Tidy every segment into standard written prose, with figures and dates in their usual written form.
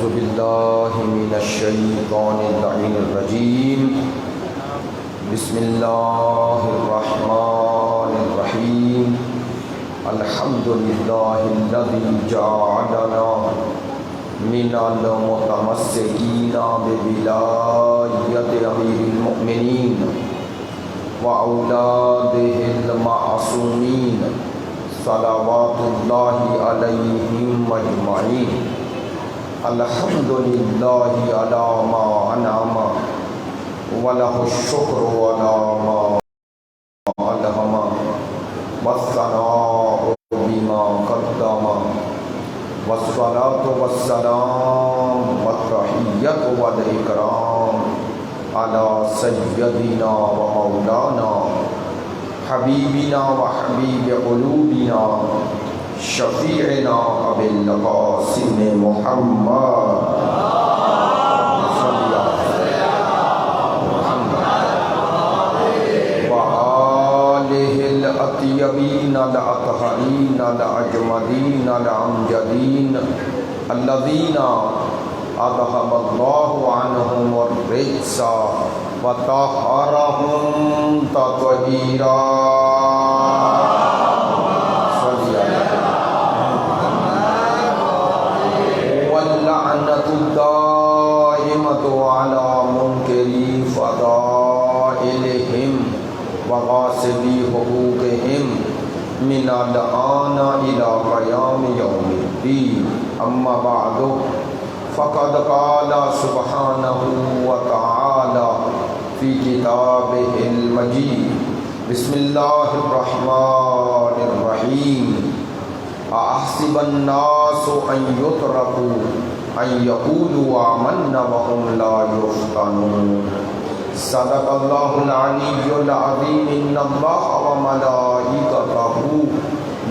اعوذ باللہ من الشیطان اللعین الرجیم بسم اللہ الرحمن الرحیم الحمد للہ الذی جعلنا من المتمسکین بولایت امیر المؤمنین وأولادہ المعصومین صلوات اللہ علیہم اجمعین الحمد للہ علی ما انعم ولہ الشکر علی ما الہم والثناء بما قدم والصلاة والسلام والتحیۃ والاکرام علی سیدنا و مولانا حبیبنا و حبیب قلوبنا شفیعنا ابی القاسم محمد وآلہ الاطیبین الاطہرین الاجمدین الامجدین الذین اذہب اللہ عنہم الرجس وطہرہم تطہیرا واللعنۃ الدائمۃ علی منکری فضائلہم وغاصبی حقوقہم من الآن الی قیام یوم الدین اما بعد فقد قال سبحانہ وتعالی فی کتابہ المجید بسم اللہ الرحمن الرحیم احسب الناس ان یترکوا ان یقولوا آمنا وهم لا یفتنون صدق اللہ العلی العظیم ان اللہ وملائکتہ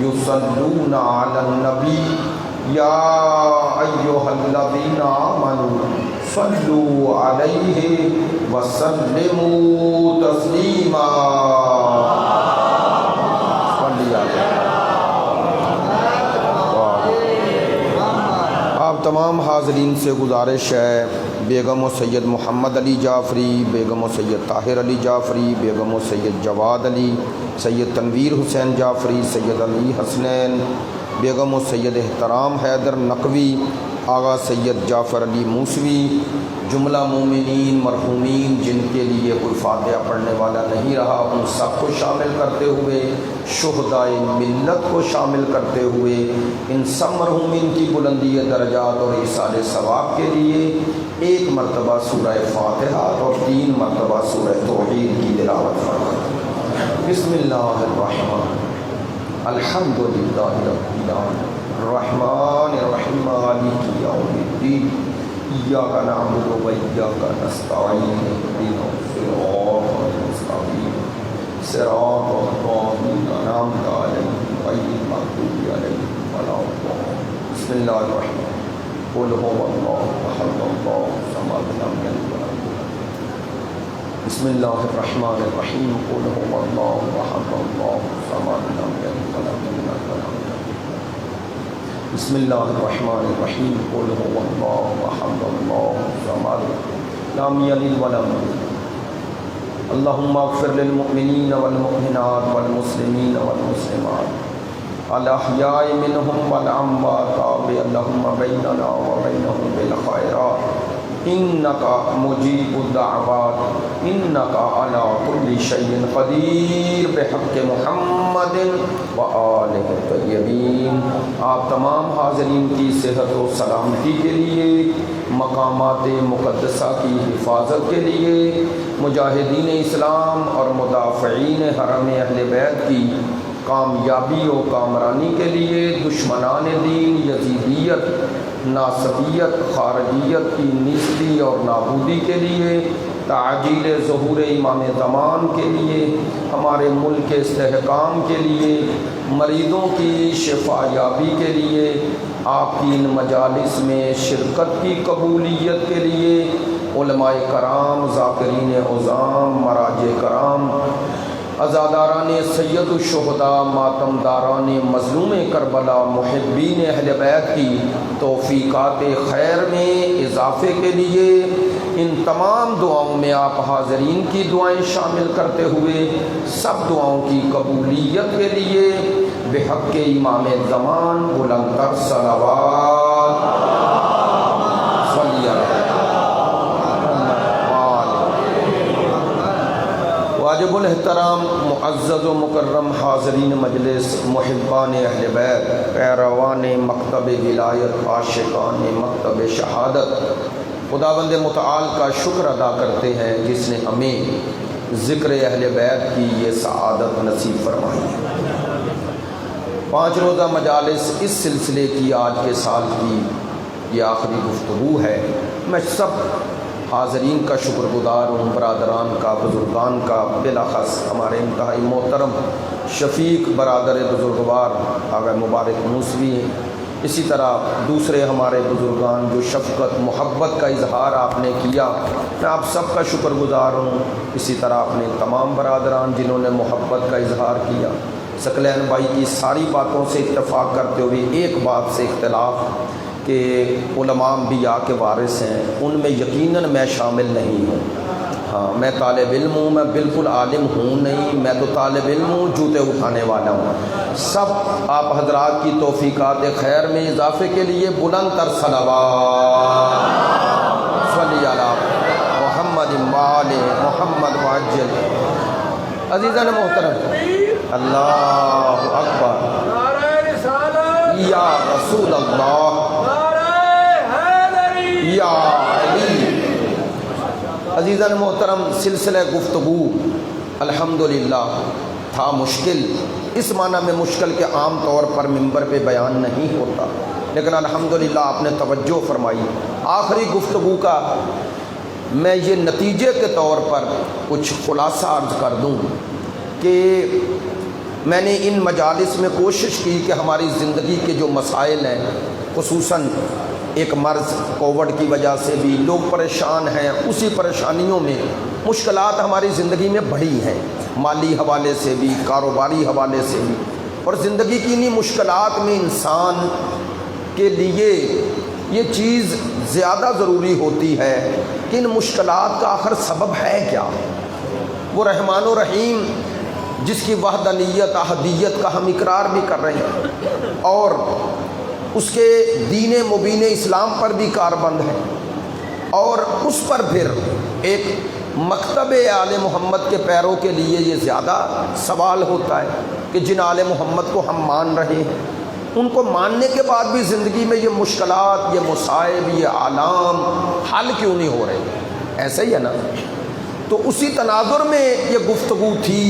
یصلون علی النبی یا ایھا الذین آمنوا صلوا علیہ وسلموا تسلیما آپ تمام حاضرین سے گزارش ہے بیگم و سید محمد علی جعفری، بیگم و سید طاہر علی جعفری، بیگم و سید جواد علی، سید تنویر حسین جعفری، سید علی حسنین، بیگم و سید احترام حیدر نقوی، آغا سید جعفر علی موسوی، جملہ مومنین مرحومین جن کے لیے کوئی فاتحہ پڑھنے والا نہیں رہا، ان سب کو شامل کرتے ہوئے، شہدائے ملت کو شامل کرتے ہوئے، ان سب مرحومین کی بلندی درجات اور ایصال ثواب کے لیے ایک مرتبہ سورہ فاتحہ اور 3 مرتبہ سورہ توحید کی تلاوت فرمائیں۔ بسم اللہ الرحمن الحمد للہ رب العالمین الرحمن الرحیم مالک یوم الدین ایاک نعبد و ایاک نستعین اهدنا الصراط المستقیم صراط الذین انعمت علیہم غیر المغضوب علیہم ولا الضالین بسم اللہ الرحمن قل هو اللہ احد اللہ الصمد لم یلد ولم یولد بسم اللہ الرحمن الرحیم قل هو اللہ احد اللہ الصمد لم یلد ولم یولد ولم یکن بسم اللہ الرحمن الرحیم قل هو اللہ احد اللہ الصمد لم یلد ولم یولد اللہم اغفر للمؤمنین والمؤمنات والمسلمین والمسلمات الاحیاء منہم والاموات اللہم بیننا وبینہم بالخیرات انکا مجیب الدعوات انکا علی کل شیء قدیر بحق محمد و آلہ الطیبین۔ آپ تمام حاضرین کی صحت و سلامتی کے لیے، مقامات مقدسہ کی حفاظت کے لیے، مجاہدین اسلام اور مدافعین حرم اہل بیت کی کامیابی و کامرانی کے لیے، دشمنان دین یزیدیت، ناصبیت، خارجیت کی نیستی اور نابودی کے لیے، تعجیل ظہور امام زمان کے لیے، ہمارے ملک کے استحکام کے لیے، مریضوں کی شفا یابی کے لیے، آپ کی ان مجالس میں شرکت کی قبولیت کے لیے، علماء کرام، ذاکرین عظام، مراجع کرام، عزاداران سید الشہداء، ماتمداران مظلوم کربلا، محبین اہل بیت کی توفیقات خیر میں اضافے کے لیے ان تمام دعاؤں میں آپ حاضرین کی دعائیں شامل کرتے ہوئے سب دعاؤں کی قبولیت کے لیے بحق امام زمان بلند تر صلوات صلی اللہ واجب الاحترام معزز و مکرم حاضرین مجلس، محبان اہل بیت، پیروان مکتب ولایت، عاشقان مکتب شہادت، خداوند متعال کا شکر ادا کرتے ہیں جس نے ہمیں ذکر اہل بیت کی یہ سعادت نصیب فرمائی ہے۔ 5 روزہ مجالس اس سلسلے کی آج کے سال کی یہ آخری گفتگو ہے۔ میں سب حاضرین کا شکر گزار ہوں، برادران کا، بزرگان کا، بالاخص ہمارے انتہائی محترم شفیق برادر بزرگوار آغا مبارک موسوی ہیں، اسی طرح دوسرے ہمارے بزرگان جو شفقت محبت کا اظہار آپ نے کیا، میں آپ سب کا شکر گزار ہوں۔ اسی طرح اپنے تمام برادران جنہوں نے محبت کا اظہار کیا۔ ثقلین بھائی کی ساری باتوں سے اتفاق کرتے ہوئے ایک بات سے اختلاف کہ علماء انبیاء کے وارث ہیں، ان میں یقیناً میں شامل نہیں ہوں۔ ہاں، میں طالب علم ہوں، میں بالکل عالم ہوں نہیں، میں تو طالب علم ہوں، جوتے اٹھانے والا ہوں۔ سب آپ حضرات کی توفیقات خیر میں اضافے کے لیے بلند تر صلوات صلی اللہ محمد وآل محمد وعجل۔ عزیزان محترم، اللہ اکبر، یا رسول اللہ، یا علی۔ عزیزان محترم، سلسلہ گفتگو الحمدللہ تھا مشکل، اس معنی میں مشکل کہ عام طور پر ممبر پہ بیان نہیں ہوتا، لیکن الحمدللہ آپ نے توجہ فرمائی۔ آخری گفتگو کا میں یہ نتیجے کے طور پر کچھ خلاصہ عرض کر دوں کہ میں نے ان مجالس میں کوشش کی کہ ہماری زندگی کے جو مسائل ہیں، خصوصاً ایک مرض کووڈ کی وجہ سے بھی لوگ پریشان ہیں، اسی پریشانیوں میں مشکلات ہماری زندگی میں بڑھی ہیں، مالی حوالے سے بھی، کاروباری حوالے سے بھی، اور زندگی کی انہی مشکلات میں انسان کے لیے یہ چیز زیادہ ضروری ہوتی ہے کہ ان مشکلات کا آخر سبب ہے کیا۔ وہ رحمان و رحیم جس کی وحدانیت احدیت کا ہم اقرار بھی کر رہے ہیں اور اس کے دین مبین اسلام پر بھی کاربند ہے، اور اس پر پھر ایک مکتب آل محمد کے پیروں کے لیے یہ زیادہ سوال ہوتا ہے کہ جن آل محمد کو ہم مان رہے ہیں ان کو ماننے کے بعد بھی زندگی میں یہ مشکلات، یہ مصائب، یہ آلام حل کیوں نہیں ہو رہے؟ ایسا ہی ہے نا۔ تو اسی تناظر میں یہ گفتگو تھی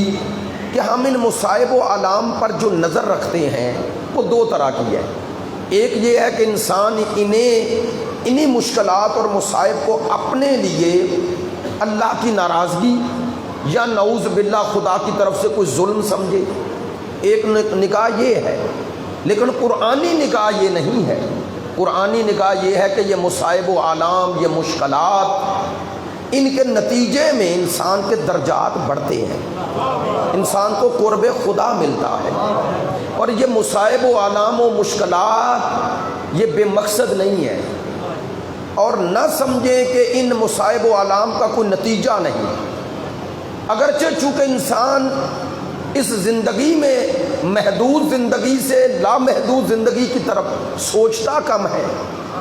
کہ ہم ان مصائب و آلام پر جو نظر رکھتے ہیں وہ 2 طرح کی ہے۔ ایک یہ ہے کہ انسان انہی مشکلات اور مصائب کو اپنے لیے اللہ کی ناراضگی یا نعوذ باللہ خدا کی طرف سے کوئی ظلم سمجھے، ایک نگاہ یہ ہے، لیکن قرآنی نگاہ یہ نہیں ہے۔ قرآنی نگاہ یہ ہے کہ یہ مصائب و آلام، یہ مشکلات، ان کے نتیجے میں انسان کے درجات بڑھتے ہیں، انسان کو قرب خدا ملتا ہے، اور یہ مصائب و آلام و مشکلات یہ بے مقصد نہیں ہے، اور نہ سمجھیں کہ ان مصائب و آلام کا کوئی نتیجہ نہیں۔ اگرچہ چونکہ انسان اس زندگی میں محدود زندگی سے لامحدود زندگی کی طرف سوچتا کم ہے،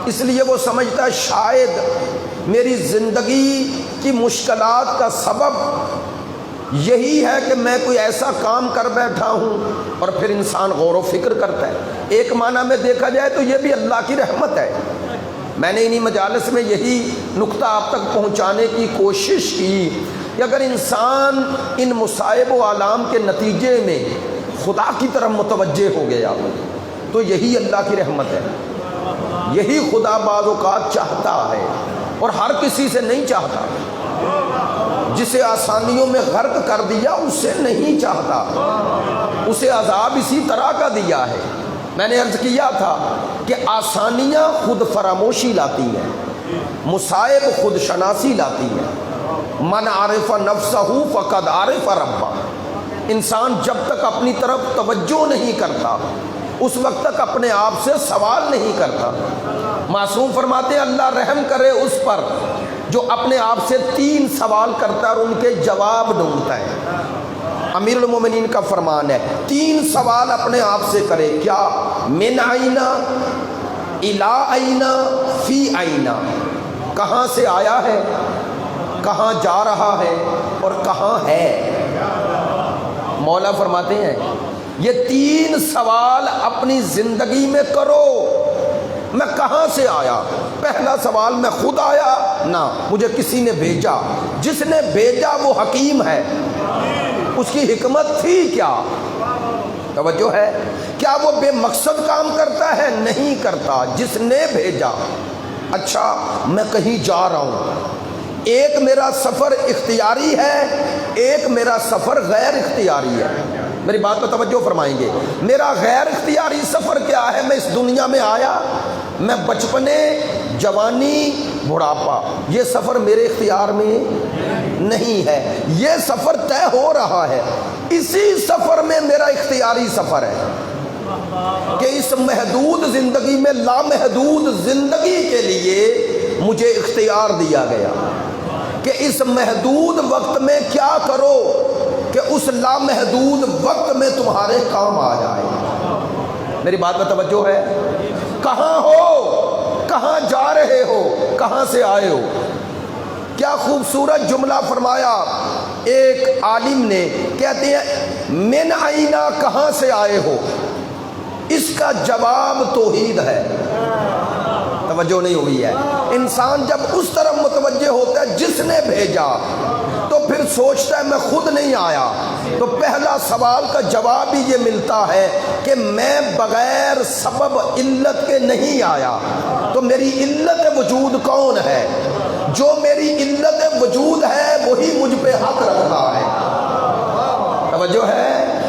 اس لیے وہ سمجھتا ہے شاید میری زندگی کی مشکلات کا سبب یہی ہے کہ میں کوئی ایسا کام کر بیٹھا ہوں، اور پھر انسان غور و فکر کرتا ہے۔ ایک معنی میں دیکھا جائے تو یہ بھی اللہ کی رحمت ہے۔ میں نے انہی مجالس میں یہی نقطہ آپ تک پہنچانے کی کوشش کی کہ اگر انسان ان مصائب و آلام کے نتیجے میں خدا کی طرف متوجہ ہو گیا تو یہی اللہ کی رحمت ہے، یہی خدا بعض اوقات چاہتا ہے، اور ہر کسی سے نہیں چاہتا۔ جسے آسانیوں میں غرق کر دیا اس سے نہیں چاہتا، اسے عذاب اسی طرح کا دیا ہے۔ میں نے عرض کیا تھا کہ آسانیاں خود فراموشی لاتی ہیں، مصائب خود شناسی لاتی ہیں۔ من عرف نفسہ فقد عرف ربہ۔ انسان جب تک اپنی طرف توجہ نہیں کرتا اس وقت تک اپنے آپ سے سوال نہیں کرتا۔ معصوم فرماتے ہیں اللہ رحم کرے اس پر جو اپنے آپ سے 3 سوال کرتا ہے اور ان کے جواب ڈھونڈتا ہے۔ امیر المومنین کا فرمان ہے 3 سوال اپنے آپ سے کرے، کیا؟ من آئینہ، الا آئینہ، فی آئینہ، کہاں سے آیا ہے، کہاں جا رہا ہے اور کہاں ہے۔ مولا فرماتے ہیں یہ 3 سوال اپنی زندگی میں کرو۔ میں کہاں سے آیا؟ پہلا سوال میں خود آیا؟ نہ، مجھے کسی نے بھیجا۔ جس نے بھیجا وہ حکیم ہے، اس کی حکمت تھی کیا؟ توجہ ہے؟ کیا وہ بے مقصد کام کرتا ہے؟ نہیں کرتا، جس نے بھیجا۔ اچھا میں کہیں جا رہا ہوں، ایک میرا سفر اختیاری ہے، ایک میرا سفر غیر اختیاری ہے۔ میری بات پہ توجہ فرمائیں گے۔ میرا غیر اختیاری سفر کیا ہے؟ میں اس دنیا میں آیا، میں بچپنے، جوانی، بڑھاپا، یہ سفر میرے اختیار میں نہیں ہے، یہ سفر طے ہو رہا ہے۔ اسی سفر میں میرا اختیاری سفر ہے کہ اس محدود زندگی میں لامحدود زندگی کے لیے مجھے اختیار دیا گیا کہ اس محدود وقت میں کیا کرو کہ اس لامحدود وقت میں تمہارے کام آ جائے۔ میری بات میں توجہ ہے؟ کہاں ہو، کہاں جا رہے ہو، کہاں سے آئے ہو؟ کیا خوبصورت جملہ فرمایا ایک عالم نے، کہتے ہیں من آئینہ، کہاں سے آئے ہو؟ اس کا جواب توحید ہے۔ توجہ نہیں ہوئی ہے؟ انسان جب اس طرف متوجہ ہوتا ہے جس نے بھیجا تو پھر سوچتا ہے میں خود نہیں آیا، تو پہلا سوال کا جواب ہی یہ ملتا ہے کہ میں بغیر سبب علت کے نہیں آیا، تو میری علت وجود کون ہے؟ جو میری علت وجود ہے وہی مجھ پہ حق رکھتا ہے۔ توجہ ہے؟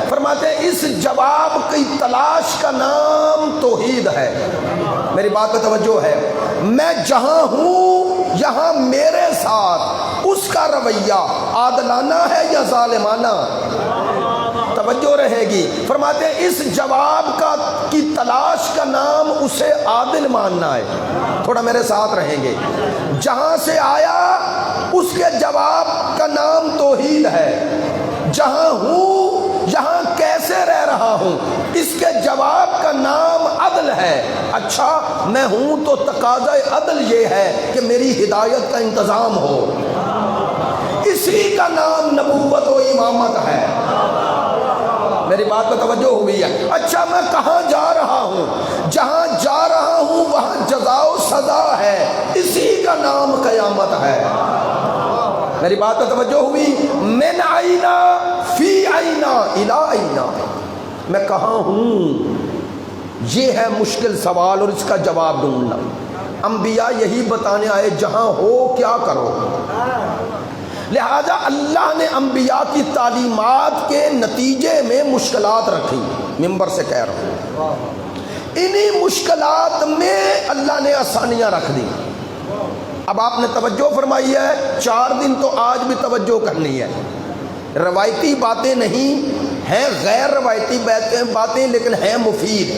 فرماتے ہیں اس جواب کی تلاش کا نام توحید ہے۔ میری بات پہ توجہ ہے؟ میں جہاں ہوں یہاں میرے ساتھ اس کا رویہ عادلانہ ہے یا ظالمانہ؟ توجہ رہے گی۔ فرماتے ہیں اس جواب کی تلاش کا نام اسے عادل ماننا ہے۔ تھوڑا میرے ساتھ رہیں گے۔ جہاں سے آیا اس کے جواب کا نام توحید ہے۔ جہاں ہوں یہاں کیسے رہ رہا ہوں اس کے جواب کا نام عدل ہے۔ اچھا میں ہوں تو تقاضا عدل یہ ہے کہ میری ہدایت کا انتظام ہو، اسی کا نام نبوت و امامت ہے۔ میری بات پہ توجہ ہوئی ہے؟ اچھا میں کہاں جا رہا ہوں؟ جہاں جا رہا ہوں وہاں جزا و سزا ہے، اسی کا نام قیامت ہے۔ میری بات پہ توجہ ہوئی؟ من آئینہ، فی آئینہ، الا آئینہ، میں کہاں ہوں؟ یہ ہے مشکل سوال اور اس کا جواب ڈھونڈنا۔ انبیاء یہی بتانے آئے جہاں ہو کیا کرو۔ لہذا اللہ نے انبیاء کی تعلیمات کے نتیجے میں مشکلات رکھی، ممبر سے کہہ رہا ہوں۔ انہی مشکلات میں اللہ نے آسانیاں رکھ دی۔ اب آپ نے توجہ فرمائی ہے، 4 دن تو آج بھی توجہ کرنی ہے۔ روایتی باتیں نہیں ہیں، غیر روایتی باتیں لیکن ہیں مفید۔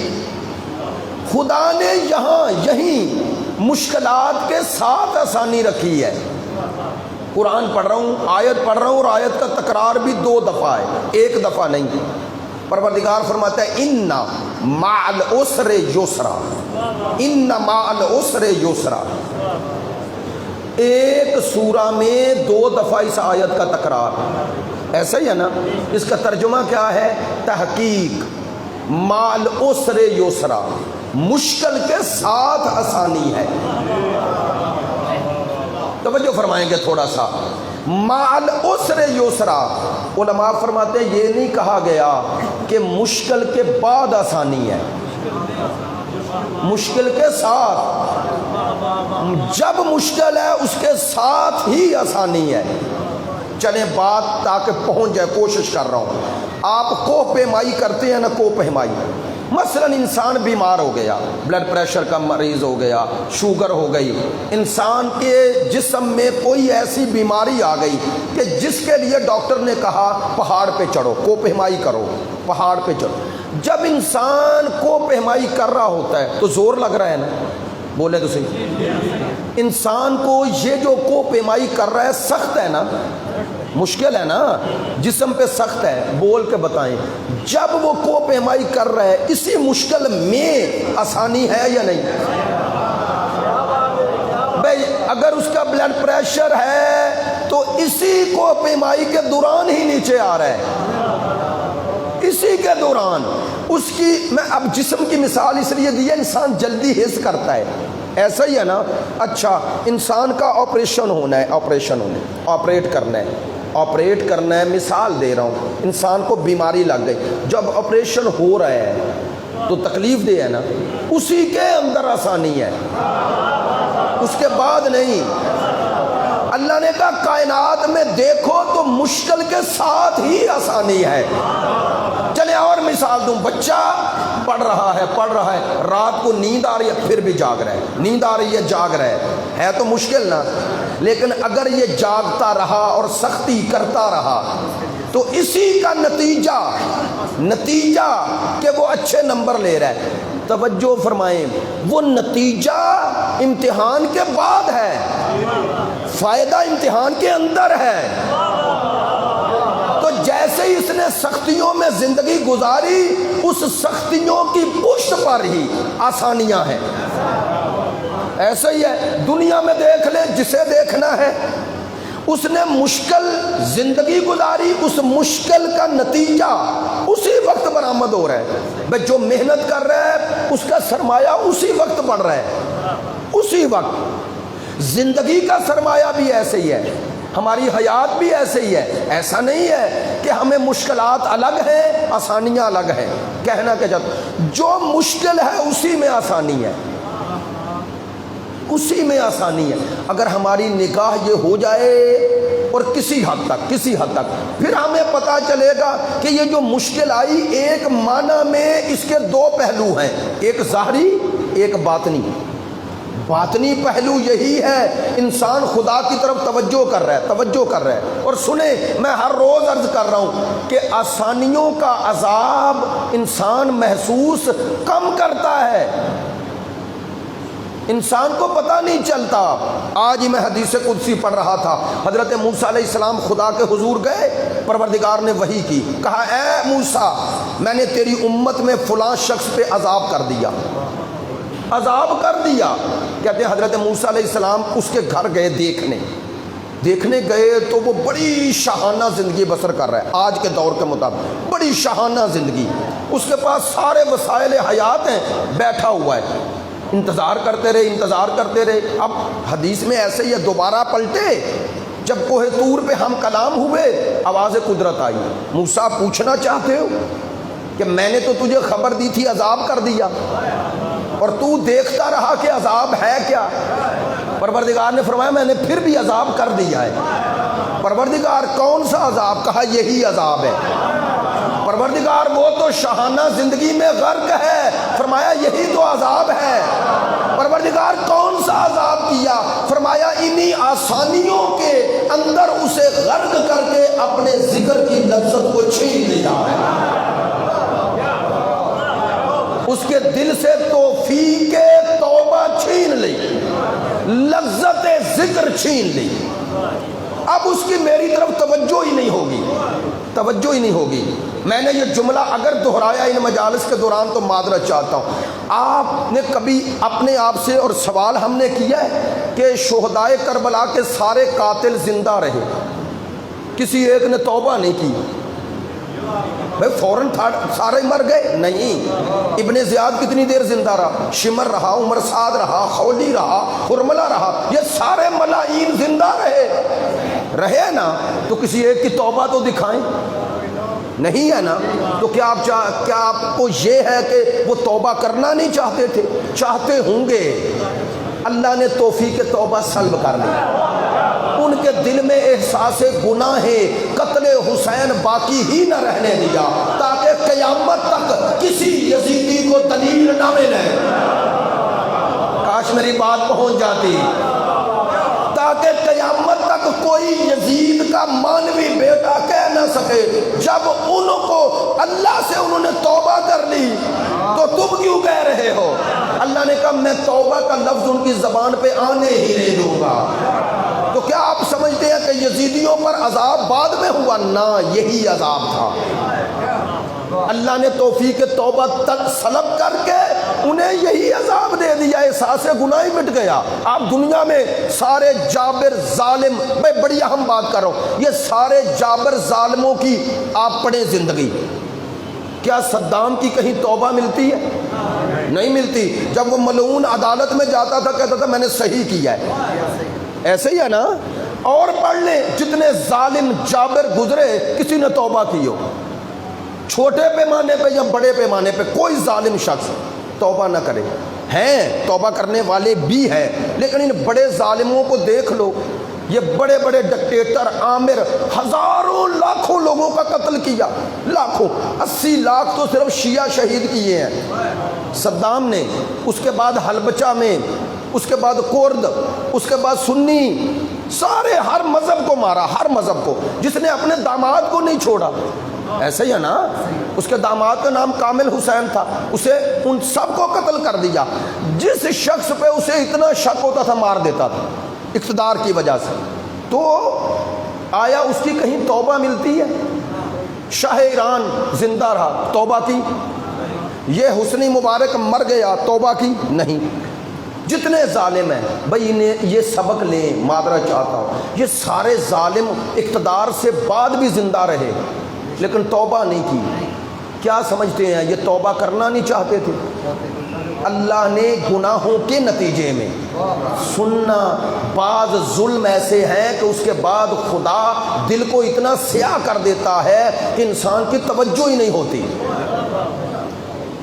خدا نے یہیں مشکلات کے ساتھ آسانی رکھی ہے۔ قرآن پڑھ رہا ہوں، آیت پڑھ رہا ہوں اور آیت کا تکرار بھی 2 دفعہ ہے، 1 دفعہ نہیں۔ پروردگار فرماتا ہے ان مع العسر یسرا، ان مع العسر یسرا۔ ایک سورہ میں 2 دفعہ اس آیت کا تکرار، ایسا ہی ہے نا؟ اس کا ترجمہ کیا ہے؟ تحقیق، مع العسر یسرا، مشکل کے ساتھ آسانی ہے۔ توجہ فرمائیں گے تھوڑا سا، مع العسر یسرا۔ علماء فرماتے ہیں یہ نہیں کہا گیا کہ مشکل کے بعد آسانی ہے، مشکل کے ساتھ، جب مشکل ہے اس کے ساتھ ہی آسانی ہے۔ چلیں بات تاکہ پہنچ جائے، کوشش کر رہا ہوں۔ آپ کوہ پیمائی کرتے ہیں نا، کوہ پیمائی مثلا انسان بیمار ہو گیا، بلڈ پریشر کا مریض ہو گیا، شوگر ہو گئی، انسان کے جسم میں کوئی ایسی بیماری آ گئی کہ جس کے لیے ڈاکٹر نے کہا پہاڑ پہ چڑھو، کوہ پیمائی کرو، پہاڑ پہ چڑھو۔ جب انسان کوہ پیمائی کر رہا ہوتا ہے تو زور لگ رہا ہے نا، بولے تو صحیح، انسان کو یہ جو کوہ پیمائی کر رہا ہے سخت ہے نا، مشکل ہے نا، جسم پہ سخت ہے، بول کے بتائیں جب وہ کوہ پیمائی کر رہا ہے اسی مشکل میں آسانی ہے یا نہیں؟ بھائی اگر اس کا بلڈ پریشر ہے تو اسی کوہ پیمائی کے دوران ہی نیچے آ رہا ہے، اسی کے دوران اس کی، میں اب جسم کی مثال اس لیے دی ہے انسان جلدی حس کرتا ہے، ایسا ہی ہے نا۔ اچھا انسان کا آپریشن ہونا ہے، آپریٹ کرنا ہے، مثال دے رہا ہوں، انسان کو بیماری لگ گئی، جب آپریشن ہو رہا ہے تو تکلیف دہ ہے نا، اسی کے اندر آسانی ہے، اس کے بعد نہیں۔ اللہ نے کہا کائنات میں دیکھو تو مشکل کے ساتھ ہی آسانی ہے۔ چلے اور مثال دوں، بچہ پڑھ رہا ہے، رات کو نیند آ رہی ہے پھر بھی جاگ رہا ہے، نیند آ رہی ہے جاگ رہا ہے تو مشکل نا، لیکن اگر یہ جاگتا رہا اور سختی کرتا رہا تو اسی کا نتیجہ کہ وہ اچھے نمبر لے رہا ہے۔ توجہ فرمائیں، وہ نتیجہ امتحان کے بعد ہے، فائدہ امتحان کے اندر ہے۔ تو جیسے ہی اس نے سختیوں میں زندگی گزاری، اس سختیوں کی پشت پر ہی آسانیاں ہیں۔ ایسا ہی ہے، دنیا میں دیکھ لیں جسے دیکھنا ہے، اس نے مشکل زندگی گزاری، اس مشکل کا نتیجہ اسی وقت برآمد ہو رہا ہے۔ بھئی جو محنت کر رہا ہے اس کا سرمایہ اسی وقت بڑھ رہا ہے، اسی وقت۔ زندگی کا سرمایہ بھی ایسے ہی ہے، ہماری حیات بھی ایسے ہی ہے۔ ایسا نہیں ہے کہ ہمیں مشکلات الگ ہیں آسانیاں الگ ہیں، کہنا کہ جو مشکل ہے اسی میں آسانی ہے، اسی میں آسانی ہے۔ اگر ہماری نگاہ یہ ہو جائے اور کسی حد تک پھر ہمیں پتا چلے گا کہ یہ جو مشکل آئی ایک معنی میں اس کے دو پہلو ہیں، ایک ظاہری ایک باطنی پہلو یہی ہے، انسان خدا کی طرف توجہ کر رہا ہے۔ اور سنیں، میں ہر روز عرض کر رہا ہوں کہ آسانیوں کا عذاب انسان محسوس کم کرتا ہے، انسان کو پتہ نہیں چلتا۔ آج ہی میں حدیث قدسی پڑھ رہا تھا، حضرت موسیٰ علیہ السلام خدا کے حضور گئے، پروردگار نے وحی کی، کہا اے موسیٰ میں نے تیری امت میں فلاں شخص پہ عذاب کر دیا۔ کہتے ہیں حضرت موسیٰ علیہ السلام اس کے گھر گئے، دیکھنے گئے تو وہ بڑی شاہانہ زندگی بسر کر رہا ہے، آج کے دور کے مطابق بڑی شاہانہ زندگی، اس کے پاس سارے وسائل حیات ہیں، بیٹھا ہوا ہے، انتظار کرتے رہے۔ اب حدیث میں ایسے ہی دوبارہ پلٹے، جب کوہ طور پہ ہم کلام ہوئے، آواز قدرت آئی، موسیٰ پوچھنا چاہتے ہو کہ میں نے تو تجھے خبر دی تھی عذاب کر دیا اور تو دیکھتا رہا کہ عذاب ہے کیا؟ پروردگار نے فرمایا میں نے پھر بھی عذاب کر دیا ہے۔ پروردگار کون سا عذاب؟ کہا یہی عذاب ہے۔ پروردگار وہ تو شاہانہ زندگی میں غرق ہے، فرمایا یہی تو عذاب ہے۔ پروردگار کون سا عذاب کیا؟ فرمایا انہی آسانیوں کے اندر اسے غرق کر کے اپنے ذکر کی لذت کو چھین لیا ہے، اس کے دل سے توفیق توبہ چھین لی، لذت ذکر چھین لی۔ اب اس کی میری طرف توجہ ہی نہیں ہوگی۔ میں نے یہ جملہ اگر دہرایا ان مجالس کے دوران تو معذرت چاہتا ہوں۔ آپ نے کبھی اپنے آپ سے، اور سوال ہم نے کیا ہے کہ شہدائے کربلا کے سارے قاتل زندہ رہے، کسی ایک نے توبہ نہیں کی، بھائی فوراً سارے مر گئے؟ نہیں۔ ابن زیاد کتنی دیر زندہ رہا؟ شمر رہا، عمر سعد رہا، خولی رہا، حرملہ رہا، یہ سارے ملائین زندہ رہے نا، تو کسی ایک کی توبہ تو دکھائیں، نہیں ہے نا؟ تو کیا آپ کو یہ ہے کہ وہ توبہ کرنا نہیں چاہتے تھے؟ چاہتے ہوں گے، اللہ نے توفیق توبہ سلب کر لی، ان کے دل میں احساس گناہ قتل حسین باقی ہی نہ رہنے دیا، تاکہ قیامت تک کسی یزیدی کو دلیل نہ ملے۔ کاش میری بات پہنچ جاتی، تاکہ قیامت تک کوئی یزید کا مانوی بیٹا کہہ نہ سکے جب ان کو اللہ سے انہوں نے توبہ کر لی تو تم کیوں کہہ رہے ہو؟ اللہ نے کہا میں توبہ کا لفظ ان کی زبان پہ آنے ہی نہیں دوں گا۔ تو کیا آپ سمجھتے ہیں کہ یزیدیوں پر عذاب بعد میں ہوا؟ نہ، یہی عذاب تھا۔ اللہ نے توفیق توبہ تک سلب کر کے انہیں یہی عذاب دے دیا، احساس گناہ ہی مٹ گیا۔ آپ دنیا میں سارے جابر ظالم، میں بڑی اہم بات کر رہا ہوں، یہ سارے جابر ظالموں کی آپ پڑھیں زندگی، کیا صدام کی کہیں توبہ ملتی ہے؟ نہیں ملتی۔ جب وہ ملعون عدالت میں جاتا تھا کہتا تھا میں نے صحیح کیا ہے، ایسے ہی ہے نا؟ اور پڑھ لیں جتنے ظالم جابر گزرے کسی نے توبہ کی ہو، چھوٹے پیمانے پہ یا بڑے پیمانے پہ کوئی ظالم شخص توبہ نہ کرے۔ ہیں توبہ کرنے والے بھی ہیں، لیکن ان بڑے ظالموں کو دیکھ لو، یہ بڑے بڑے ڈکٹیٹر عامر ہزاروں لاکھوں لوگوں کا قتل کیا، لاکھوں، 80 لاکھ تو صرف شیعہ شہید کیے ہیں صدام نے، اس کے بعد حلبچہ میں، اس کے بعد کرد، اس کے بعد سنی، سارے ہر مذہب کو مارا، ہر مذہب کو، جس نے اپنے داماد کو نہیں چھوڑا۔ ایسے ہی ہے نا؟ اس کے داماد کا نام کامل حسین تھا، اسے ان سب کو قتل کر دیا۔ جس شخص پہ اسے اتنا شک ہوتا تھا مار دیتا تھا اقتدار کی وجہ سے۔ تو آیا اس کی کہیں توبہ ملتی ہے؟ شاہ ایران زندہ رہا، توبہ کی؟ یہ حسنی مبارک مر گیا، توبہ کی؟ نہیں۔ جتنے ظالم ہیں بھائی انہیں یہ سبق لیں، معذرت چاہتا ہوں، یہ سارے ظالم اقتدار سے بعد بھی زندہ رہے لیکن توبہ نہیں کی۔ کیا سمجھتے ہیں یہ توبہ کرنا نہیں چاہتے تھے؟ اللہ نے گناہوں کے نتیجے میں سننا، بعض ظلم ایسے ہیں کہ اس کے بعد خدا دل کو اتنا سیاہ کر دیتا ہے کہ انسان کی توجہ ہی نہیں ہوتی۔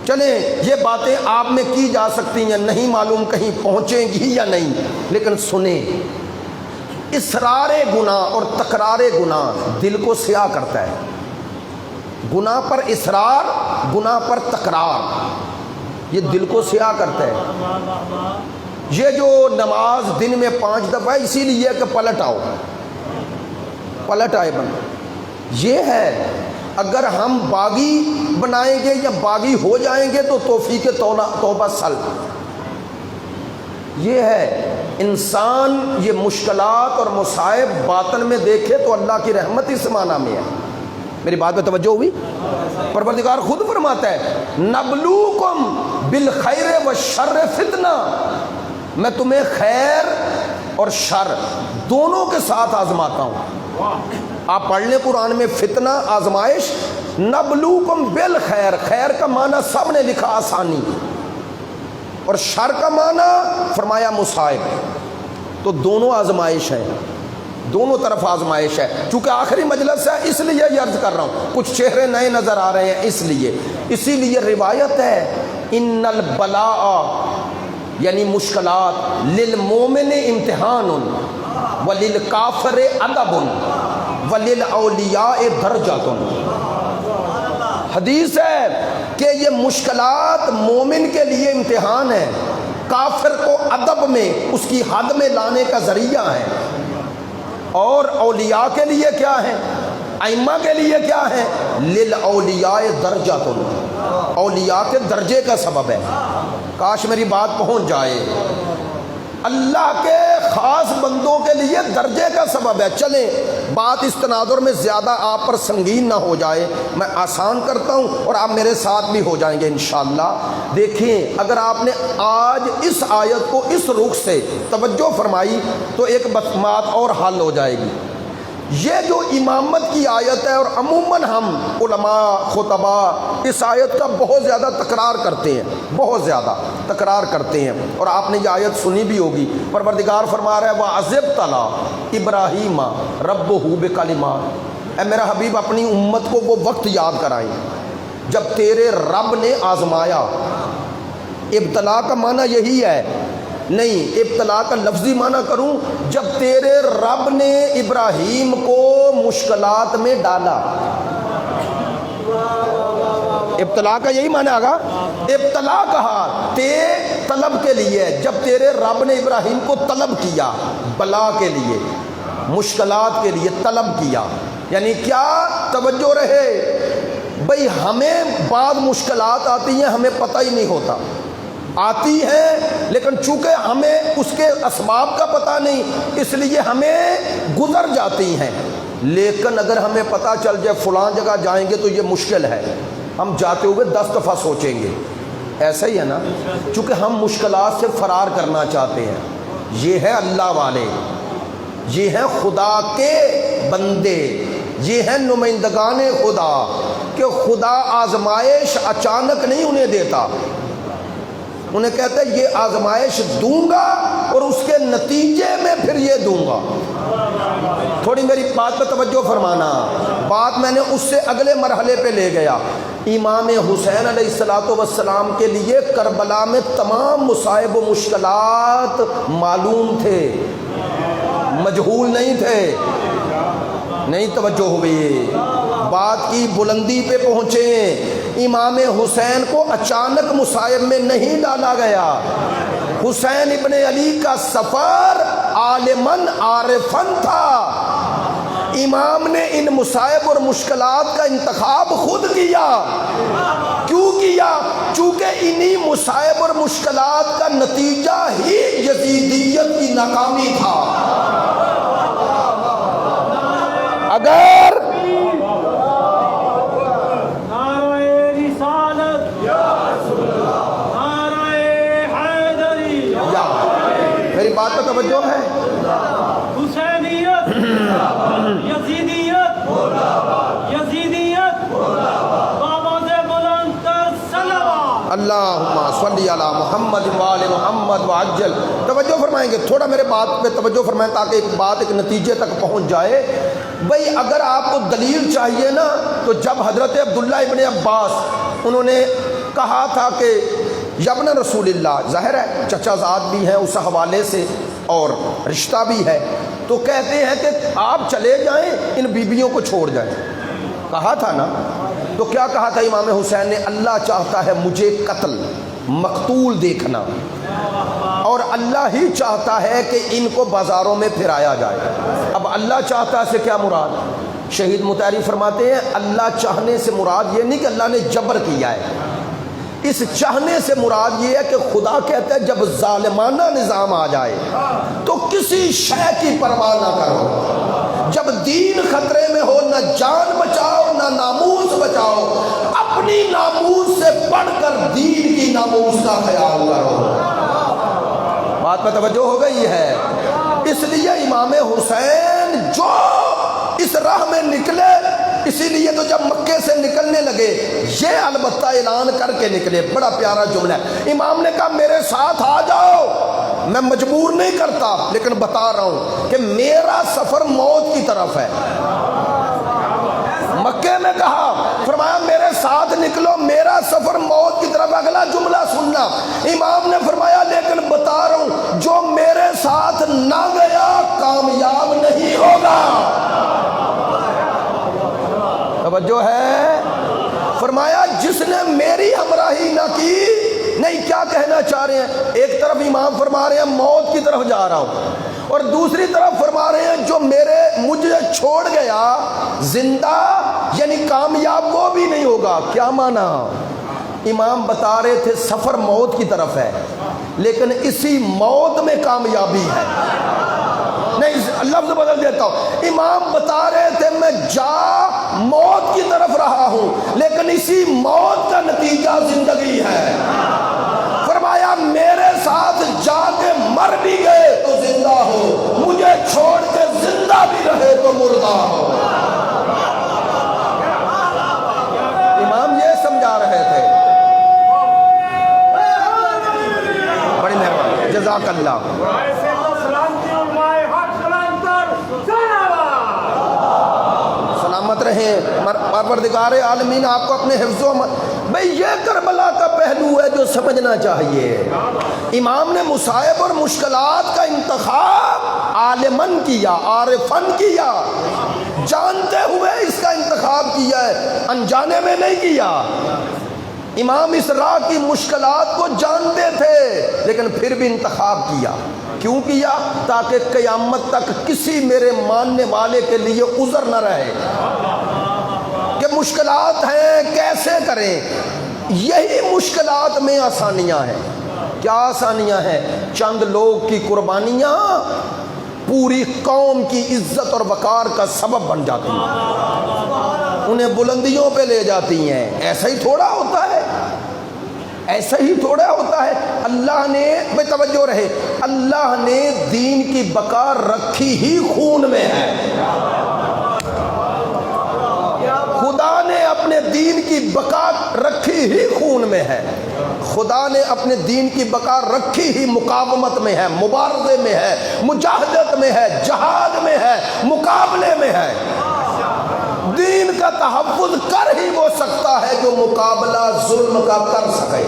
چلیں یہ باتیں آپ میں کی جا سکتی ہیں، نہیں معلوم کہیں پہنچیں گی یا نہیں، لیکن سنیں، اصرار گناہ اور تکرار گناہ دل کو سیاہ کرتا ہے۔ گناہ پر اصرار، گناہ پر تکرار، یہ دل کو سیاہ کرتا ہے۔ یہ جو نماز دن میں 5 دفعہ اسی لیے کہ پلٹ آؤ، پلٹ آئے بند، یہ ہے۔ اگر ہم باغی بنائیں گے یا باغی ہو جائیں گے تو توفیق توبہ سلب، یہ ہے۔ انسان یہ مشکلات اور مصائب باطن میں دیکھے تو اللہ کی رحمت اس معنی میں ہے۔ میری بات میں توجہ ہوئی؟ پروردگار خود فرماتا ہے نبلوکم بالخیر والشر فتنہ، میں تمہیں خیر اور شر دونوں کے ساتھ آزماتا ہوں۔ آپ پڑھ لیں قرآن میں فتنہ، آزمائش، نبلوکم بالخیر، خیر کا معنی سب نے لکھا آسانی، اور شر کا معنی فرمایا مصائب، تو دونوں آزمائش ہیں، دونوں طرف آزمائش ہے۔ چونکہ آخری مجلس ہے اس لیے یہ عرض کر رہا ہوں، کچھ چہرے نئے نظر آ رہے ہیں اسی لیے روایت ہے ان البلاء یعنی مشکلات للمومن امتحان وللکافر ادب وللاولیاء درجات۔ حدیث ہے کہ یہ مشکلات مومن کے لیے امتحان ہے، کافر کو ادب میں اس کی حد میں لانے کا ذریعہ ہے، اور اولیاء کے لیے کیا ہے، ائمہ کے لیے کیا ہے، للاولیاء درجات، اولیاء کے درجے کا سبب ہے۔ کاش میری بات پہنچ جائے، اللہ کے خاص بندوں کے لیے درجے کا سبب ہے۔ چلیں بات اس تناظر میں زیادہ آپ پر سنگین نہ ہو جائے، میں آسان کرتا ہوں اور آپ میرے ساتھ بھی ہو جائیں گے انشاءاللہ۔ دیکھیں اگر آپ نے آج اس آیت کو اس رخ سے توجہ فرمائی تو ایک بات اور حل ہو جائے گی۔ یہ جو امامت کی آیت ہے، اور عموماً ہم علماء خطباء اس آیت کا بہت زیادہ تکرار کرتے ہیں، بہت زیادہ تکرار کرتے ہیں، اور آپ نے یہ آیت سنی بھی ہوگی۔ پروردگار فرما رہا ہے وَعَذِبْتَلَا ابراہیم ربہ بکلمات، اے میرا حبیب اپنی امت کو وہ وقت یاد کرائیں جب تیرے رب نے آزمایا۔ ابتلا کا معنی یہی ہے، نہیں ابتلا کا لفظی معنی کروں، جب تیرے رب نے ابراہیم کو مشکلات میں ڈالا۔ ابتلا کا یہی معنی آگا، ابتلا کہا طلب کے لیے، جب تیرے رب نے ابراہیم کو طلب کیا بلا کے لیے، مشکلات کے لیے طلب کیا، یعنی کیا توجہ رہے بھئی ہمیں بعض مشکلات آتی ہیں ہمیں پتہ ہی نہیں ہوتا، آتی ہیں لیکن چونکہ ہمیں اس کے اسباب کا پتہ نہیں اس لیے ہمیں گزر جاتی ہیں، لیکن اگر ہمیں پتہ چل جائے فلاں جگہ جائیں گے تو یہ مشکل ہے، ہم جاتے ہوئے 10 دفعہ سوچیں گے، ایسا ہی ہے نا، چونکہ ہم مشکلات سے فرار کرنا چاہتے ہیں۔ یہ ہے اللہ والے، یہ ہیں خدا کے بندے، یہ ہیں نمائندگان خدا، کہ خدا آزمائش اچانک نہیں انہیں دیتا، انہیں کہتا ہے یہ آزمائش دوں گا اور اس کے نتیجے میں پھر یہ دوں گا۔ تھوڑی میری بات پہ توجہ فرمانا، بات میں نے اس سے اگلے مرحلے پہ لے گیا۔ امام حسین علیہ السلام کے لیے کربلا میں تمام مصائب و مشکلات معلوم تھے، مجہول نہیں تھے، نہیں توجہ ہوئی، بات کی بلندی پہ پہنچے۔ امام حسین کو اچانک مصائب میں نہیں ڈالا گیا، حسین ابن علی کا سفر عالماً عارفاً تھا، امام نے ان مصائب اور مشکلات کا انتخاب خود کیا۔ کیوں کیا؟ چونکہ انہی مصائب اور مشکلات کا نتیجہ ہی یزیدیت کی ناکامی تھا۔ اگر میری بات کا توجہ ہے، حسینیت، یزیدیت، یزیدیت، بابا سے بلند تر صلوات، اللہم صلی علی محمد وآل محمد وعجل۔ توجہ فرمائیں گے، تھوڑا میرے بات پہ توجہ فرمائیں تاکہ ایک بات ایک نتیجے تک پہنچ جائے۔ بھئی اگر آپ کو دلیل چاہیے نا تو جب حضرت عبداللہ ابن عباس انہوں نے کہا تھا کہ ابن رسول اللہ، ظاہر ہے چچا زاد بھی ہیں اس حوالے سے اور رشتہ بھی ہے، تو کہتے ہیں کہ آپ چلے جائیں ان بیویوں کو چھوڑ جائیں، کہا تھا نا۔ تو کیا کہا تھا امام حسین نے؟ اللہ چاہتا ہے مجھے قتل مقتول دیکھنا، اور اللہ ہی چاہتا ہے کہ ان کو بازاروں میں پھرایا جائے۔ اب اللہ چاہتا سے کیا مراد؟ شہید مطہری فرماتے ہیں اللہ چاہنے سے مراد یہ نہیں کہ اللہ نے جبر کیا ہے، اس چاہنے سے مراد یہ ہے کہ خدا کہتا ہے جب ظالمانہ نظام آ جائے تو کسی شے کی پرواہ نہ کرو، جب دین خطرے میں ہو نہ جان بچاؤ نہ ناموس بچاؤ، اپنی ناموس سے بڑھ کر دین کی ناموس کا خیال کرو۔ بات میں توجہ ہو گئی ہے؟ اس لیے امام حسین جو اس راہ میں نکلے، اسی لیے تو جب مکے سے نکلنے لگے یہ البتہ اعلان کر کے نکلے، بڑا پیارا جملہ ہے۔ امام نے کہا میرے ساتھ آ جاؤ، میں مجبور نہیں کرتا لیکن بتا رہا ہوں کہ میرا سفر موت کی طرف ہے۔ مکے میں کہا، فرمایا میرے ساتھ نکلو، میرا سفر موت کی طرف۔ اگلا جملہ سننا، امام نے فرمایا لیکن بتا رہا ہوں جو میرے ساتھ نہ گیا کامیاب نہیں ہوگا۔ توجہ ہے؟ فرمایا جس نے میری ہمراہی نہ کی، نہیں کیا کہنا چاہ رہے ہیں؟ ایک طرف امام فرما رہے ہیں موت کی طرف جا رہا ہوں، اور دوسری طرف فرما رہے ہیں جو مجھے چھوڑ گیا زندہ یعنی کامیاب وہ بھی نہیں ہوگا۔ کیا مانا؟ امام بتا رہے تھے سفر موت کی طرف ہے لیکن اسی موت میں کامیابی ہے۔ نہیں لفظ بدل دیتا ہوں، امام بتا رہے تھے میں جا موت کی طرف رہا ہوں لیکن اسی موت کا نتیجہ زندگی ہے۔ فرمایا میرے ساتھ جا کے مر بھی گئے تو زندہ ہو، مجھے چھوڑ کے زندہ بھی رہے تو مردہ ہو۔ امام یہ سمجھا رہے تھے۔ بڑی مہربانی، جزاک اللہ۔ سلامت رہیں پروردگار عالمین، آپ کو اپنے حفظ و بھئی یہ کربلا کا پہلو ہے جو سمجھنا چاہیے۔ امام نے مصائب اور مشکلات کا انتخاب عالماً کیا، عارفاً کیا، جانتے ہوئے اس کا انتخاب کیا ہے، انجانے میں نہیں کیا۔ امام اس راہ کی مشکلات کو جانتے تھے لیکن پھر بھی انتخاب کیا. کیوں کیا؟ تاکہ قیامت تک کسی میرے ماننے والے کے لیے عذر نہ رہے کہ مشکلات ہیں کیسے کریں. یہی مشکلات میں آسانیاں ہیں. کیا آسانیاں ہیں؟ چند لوگ کی قربانیاں پوری قوم کی عزت اور وقار کا سبب بن جاتی ہیں، انہیں بلندیوں پہ لے جاتی ہیں. ایسا ہی تھوڑا ہوتا ہے، ایسا ہی تھوڑا ہوتا ہے. اللہ نے بے توجہ رہے، اللہ نے دین کی بقا رکھی ہی خون میں ہے. خدا نے اپنے دین کی بقا رکھی ہی خون میں ہے. خدا نے اپنے دین کی بقا رکھی ہی مقاومت میں ہے، مبارزے میں ہے، مجاہدت میں ہے، جہاد میں ہے، مقابلے میں ہے. دین کا تحفظ کر ہی وہ سکتا ہے جو مقابلہ ظلم کا کر سکے.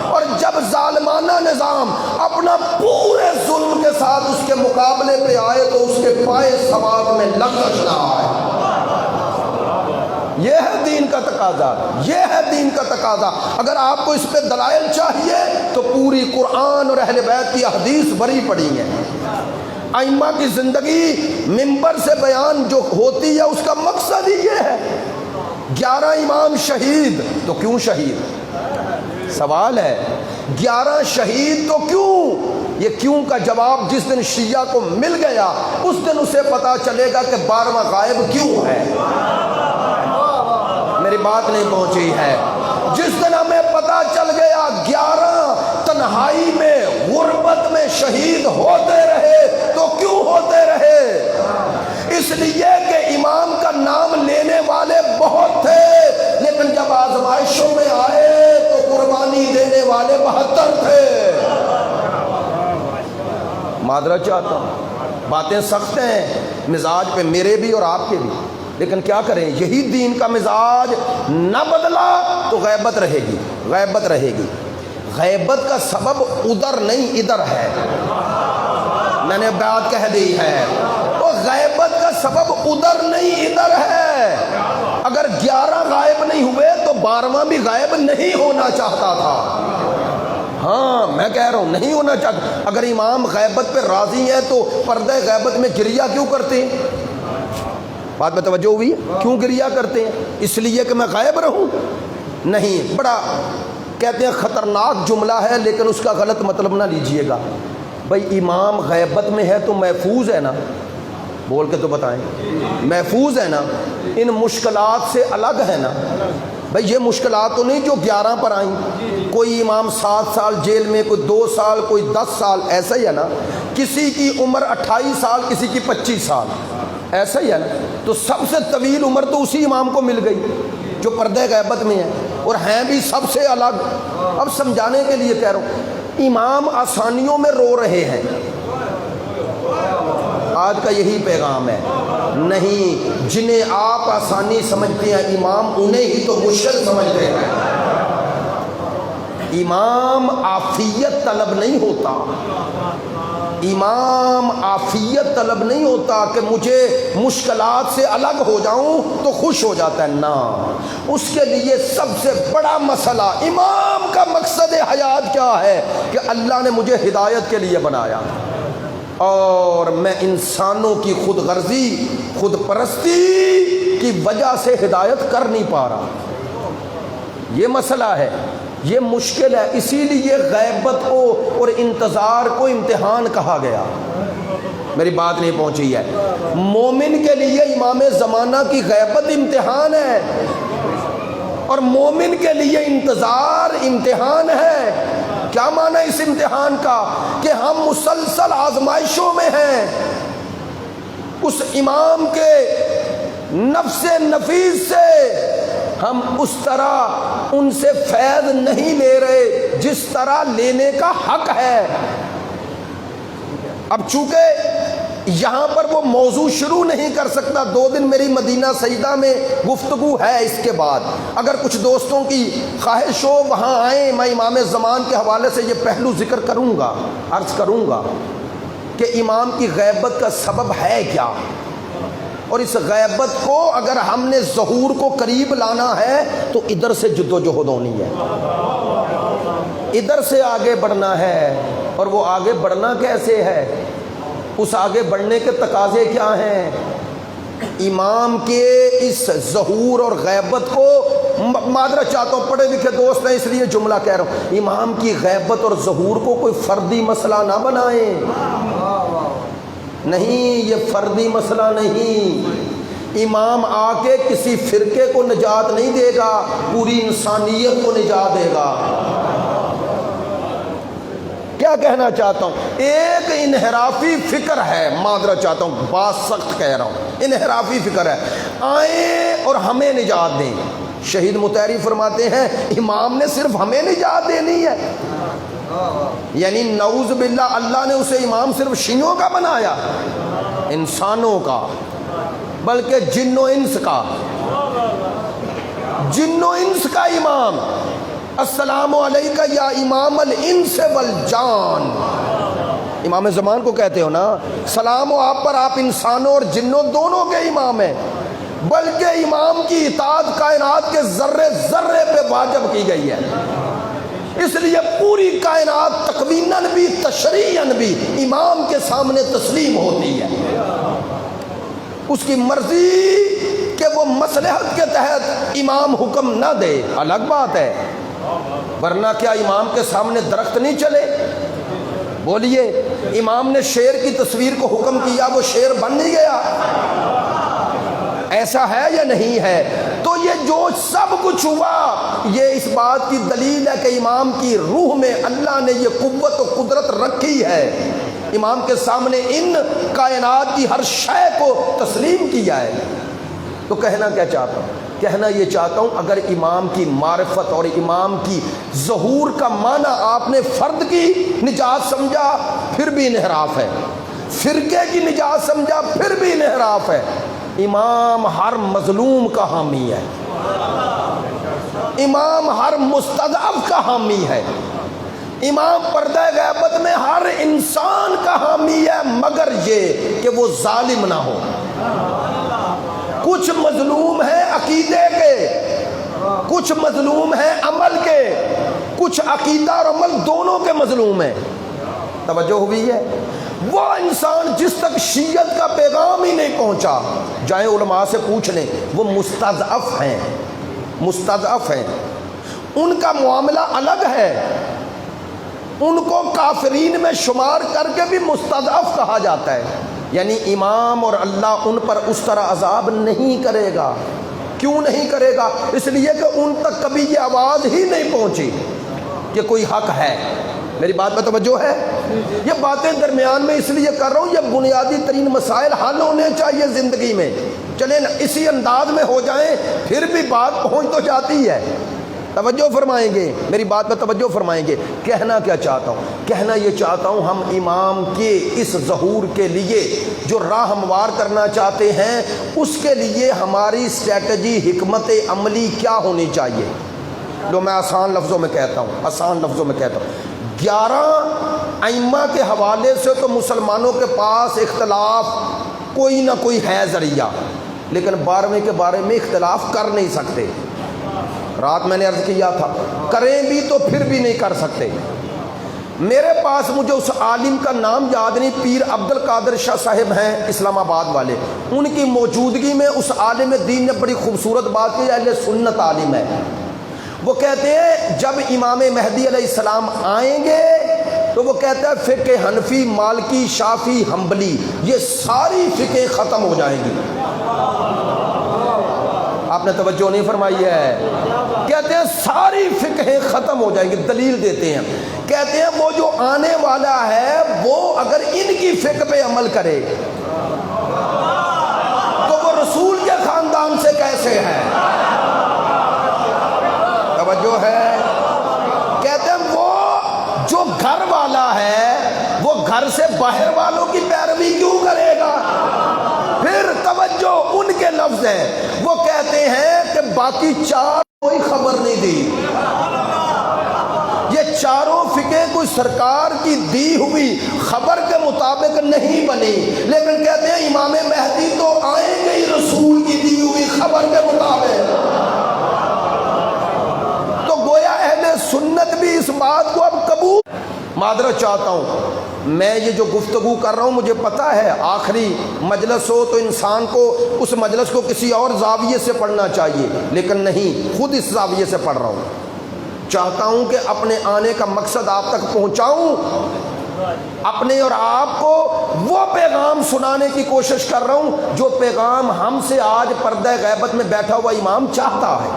اور جب ظالمانہ نظام اپنا پورے ظلم کے ساتھ اس کے مقابلے پہ آئے تو اس کے پائے ثواب میں لغزش نہ آئے. یہ ہے دین کا تقاضا، یہ ہے دین کا تقاضا. اگر آپ کو اس پہ دلائل چاہیے تو پوری قرآن اور اہل بیت کی احادیث بھری پڑی ہیں. ائمہ کی زندگی ممبر سے بیان جو ہوتی ہے اس کا مقصد ہی یہ ہے. 11 امام شہید تو کیوں شہید؟ سوال ہے 11 شہید تو کیوں؟ یہ کیوں کا جواب جس دن شیعہ کو مل گیا اس دن اسے پتا چلے گا کہ 12واں غائب کیوں ہے. میری بات نہیں پہنچی ہے. جس دن ہمیں پتا چل گیا 11 تنہائی میں غربت میں شہید ہوتے رہے تو کیوں ہوتے رہے؟ اس لیے کہ امام کا نام لینے والے بہت تھے لیکن جب آزمائشوں میں آئے تو قربانی دینے والے 72 تھے. معذرت چاہتا ہوں، باتیں سخت ہیں مزاج پہ، میرے بھی اور آپ کے بھی، لیکن کیا کریں، یہی دین کا مزاج نہ بدلا تو غیبت رہے گی. غیبت رہے گی. غیبت کا سبب ادھر نہیں ادھر ہے. میں نے بات کہہ دی ہے، وہ غیبت کا سبب ادھر نہیں ادھر ہے. اگر 11 غائب نہیں ہوئے تو 12واں بھی غائب نہیں ہونا چاہتا تھا. ہاں میں کہہ رہا ہوں نہیں ہونا چاہتا. اگر امام غیبت پہ راضی ہیں تو پردہ غیبت میں گریہ کیوں کرتے ہیں؟ بات میں توجہ ہوئی؟ کیوں گریہ کرتے ہیں؟ اس لیے کہ میں غائب رہوں؟ نہیں. بڑا کہتے ہیں خطرناک جملہ ہے لیکن اس کا غلط مطلب نہ لیجئے گا. بھائی امام غیبت میں ہے تو محفوظ ہے نا؟ بول کے تو بتائیں. محفوظ ہے نا؟ ان مشکلات سے الگ ہے نا؟ بھائی یہ مشکلات تو نہیں جو 11 پر آئیں. کوئی امام 7 سال جیل میں، کوئی 2 سال، کوئی 10 سال، ایسا ہی ہے نا. کسی کی عمر 28 سال، کسی کی 25 سال، ایسا ہی ہے نا. تو سب سے طویل عمر تو اسی امام کو مل گئی جو پردہ غیبت میں ہے اور ہیں بھی سب سے الگ. اب سمجھانے کے لیے کہہ رہا ہوں، امام آسانیوں میں رو رہے ہیں. آج کا یہی پیغام ہے. نہیں، جنہیں آپ آسانی سمجھتے ہیں امام انہیں ہی تو مشکل سمجھتے ہیں. امام عافیت طلب نہیں ہوتا. امام عافیت طلب نہیں ہوتا کہ مجھے مشکلات سے الگ ہو جاؤں تو خوش ہو جاتا ہے. نا، اس کے لیے سب سے بڑا مسئلہ امام کا مقصد حیات کیا ہے کہ اللہ نے مجھے ہدایت کے لیے بنایا اور میں انسانوں کی خود غرضی، خود پرستی کی وجہ سے ہدایت کر نہیں پا رہا. یہ مسئلہ ہے، یہ مشکل ہے. اسی لیے غیبت کو اور انتظار کو امتحان کہا گیا. میری بات نہیں پہنچی ہے. مومن کے لیے امام زمانہ کی غیبت امتحان ہے اور مومن کے لیے انتظار امتحان ہے. کیا معنی اس امتحان کا؟ کہ ہم مسلسل آزمائشوں میں ہیں. اس امام کے نفس نفیس سے ہم اس طرح ان سے فیض نہیں لے رہے جس طرح لینے کا حق ہے. اب چونکہ یہاں پر وہ موضوع شروع نہیں کر سکتا. 2 دن میری مدینہ سیدہ میں گفتگو ہے. اس کے بعد اگر کچھ دوستوں کی خواہش ہو وہاں آئیں، میں امام زمان کے حوالے سے یہ پہلو ذکر کروں گا، عرض کروں گا کہ امام کی غیبت کا سبب ہے کیا. اور اس غیبت کو اگر ہم نے ظہور کو قریب لانا ہے تو ادھر سے جد و جہد ہونی ہے، ادھر سے آگے بڑھنا ہے۔ اور وہ آگے بڑھنا کیسے ہے؟ اس آگے بڑھنے کے تقاضے کیا ہیں؟ امام کے اس ظہور اور غیبت کو، معذرت چاہتا ہوں پڑھے لکھے دوست ہیں اس لیے جملہ کہہ رہا ہوں، امام کی غیبت اور ظہور کو کوئی فردی مسئلہ نہ بنائیں۔ نہیں، یہ فردی مسئلہ نہیں۔ امام آ کے کسی فرقے کو نجات نہیں دے گا، پوری انسانیت کو نجات دے گا۔ کیا کہنا چاہتا ہوں؟ ایک انحرافی فکر ہے، معذرت چاہتا ہوں بات سخت کہہ رہا ہوں، انحرافی فکر ہے، آئیں اور ہمیں نجات دیں۔ شہید مطہری فرماتے ہیں امام نے صرف ہمیں نجات دینی ہے، یعنی نعوذ باللہ اللہ نے اسے امام صرف شیعوں کا بنایا، انسانوں کا، بلکہ جن و انس کا، جن و انس کا امام۔ السلام علیکہ یا امام الانس والجان، امام زمان کو کہتے ہو نا، سلام ہو آپ پر، آپ انسانوں اور جنوں دونوں کے امام ہیں، بلکہ امام کی اطاعت کائنات کے ذرے ذرے پہ واجب کی گئی ہے، اس لیے پوری کائنات تقویناً بھی تشریعاً بھی امام کے سامنے تسلیم ہوتی ہے۔ اس کی مرضی کہ وہ مصلحت کے تحت امام حکم نہ دے الگ بات ہے، ورنہ کیا امام کے سامنے درخت نہیں چلے؟ بولیے، امام نے شیر کی تصویر کو حکم کیا، وہ شیر بن نہیں گیا؟ ایسا ہے یا نہیں ہے؟ تو یہ جو سب کچھ ہوا یہ اس بات کی دلیل ہے کہ امام کی روح میں اللہ نے یہ قوت و قدرت رکھی ہے، امام کے سامنے ان کائنات کی ہر شے کو تسلیم کیا ہے۔ تو کہنا کیا چاہتا ہوں؟ کہنا یہ چاہتا ہوں اگر امام کی معرفت اور امام کی ظہور کا معنی آپ نے فرد کی نجات سمجھا پھر بھی انحراف ہے، فرقے کی نجات سمجھا پھر بھی انحراف ہے۔ امام ہر مظلوم کا حامی ہے، امام ہر مستضعف کا حامی ہے، امام پردہ غیبت میں ہر انسان کا حامی ہے، مگر یہ کہ وہ ظالم نہ ہو۔ کچھ مظلوم ہیں عقیدے کے، کچھ مظلوم ہیں عمل کے، کچھ عقیدہ اور عمل دونوں کے مظلوم ہیں۔ توجہ ہوئی ہے؟ وہ انسان جس تک شیعت کا پیغام ہی نہیں پہنچا، جائیں علماء سے پوچھ لیں، وہ مستضعف ہیں، مستضعف ہیں، ان کا معاملہ الگ ہے، ان کو کافرین میں شمار کر کے بھی مستضعف کہا جاتا ہے، یعنی امام اور اللہ ان پر اس طرح عذاب نہیں کرے گا۔ کیوں نہیں کرے گا؟ اس لیے کہ ان تک کبھی یہ آواز ہی نہیں پہنچی کہ کوئی حق ہے۔ میری بات میں توجہ ہے؟ یہ باتیں درمیان میں اس لیے کر رہا ہوں، یہ بنیادی ترین مسائل حل ہونے چاہیے زندگی میں، چلیں اسی انداز میں ہو جائیں پھر بھی بات پہنچ تو جاتی ہے۔ توجہ فرمائیں گے میری بات میں، توجہ فرمائیں گے۔ کہنا کیا چاہتا ہوں؟ کہنا یہ چاہتا ہوں ہم امام کے اس ظہور کے لیے جو راہ ہموار کرنا چاہتے ہیں اس کے لیے ہماری اسٹریٹجی، حکمت عملی کیا ہونی چاہیے؟ جو میں آسان لفظوں میں کہتا ہوں، آسان لفظوں میں کہتا ہوں، 11 ائمہ کے حوالے سے تو مسلمانوں کے پاس اختلاف کوئی نہ کوئی ہے ذریعہ، لیکن 12ویں کے بارے میں اختلاف کر نہیں سکتے۔ رات میں نے عرض کیا تھا کریں بھی تو پھر بھی نہیں کر سکتے۔ میرے پاس مجھے اس عالم کا نام یاد نہیں، پیر عبد القادر شاہ صاحب ہیں اسلام آباد والے، ان کی موجودگی میں اس عالم دین نے بڑی خوبصورت بات کی، اہل سنت عالم ہے۔ وہ کہتے ہیں جب امام مہدی علیہ السلام آئیں گے تو وہ کہتا ہے فقہ حنفی، مالکی، شافعی، حنبلی یہ ساری فقہیں ختم ہو جائیں گی۔ آپ نے توجہ نہیں فرمائی ہے؟ کہتے ہیں ساری فقہیں ختم ہو جائیں گی۔ دلیل دیتے ہیں، کہتے ہیں وہ جو آنے والا ہے وہ اگر ان کی فقہ پہ عمل کرے تو وہ رسول کے خاندان سے کیسے ہے؟ توجہ ہے؟ کہتے ہیں وہ جو گھر والا ہے وہ گھر سے باہر والوں کی پیروی کیوں کرے گا؟ پھر توجہ ان کے لفظ ہیں، وہ کہتے ہیں کہ باقی 4 کوئی خبر نہیں دی، یہ چاروں فقہ کوئی سرکار کی دی ہوئی خبر کے مطابق نہیں بنی، لیکن کہتے ہیں امام مہدی تو آئیں گے ہی رسول کی دی ہوئی خبر کے مطابق۔ تو گویا اہل سنت بھی اس بات کو اب قبول۔ معذرت چاہتا ہوں، میں یہ جو گفتگو کر رہا ہوں مجھے پتہ ہے آخری مجلس ہو تو انسان کو اس مجلس کو کسی اور زاویے سے پڑھنا چاہیے، لیکن نہیں، خود اس زاویے سے پڑھ رہا ہوں۔ چاہتا ہوں کہ اپنے آنے کا مقصد آپ تک پہنچاؤں، اپنے اور آپ کو وہ پیغام سنانے کی کوشش کر رہا ہوں جو پیغام ہم سے آج پردہ غیبت میں بیٹھا ہوا امام چاہتا ہے۔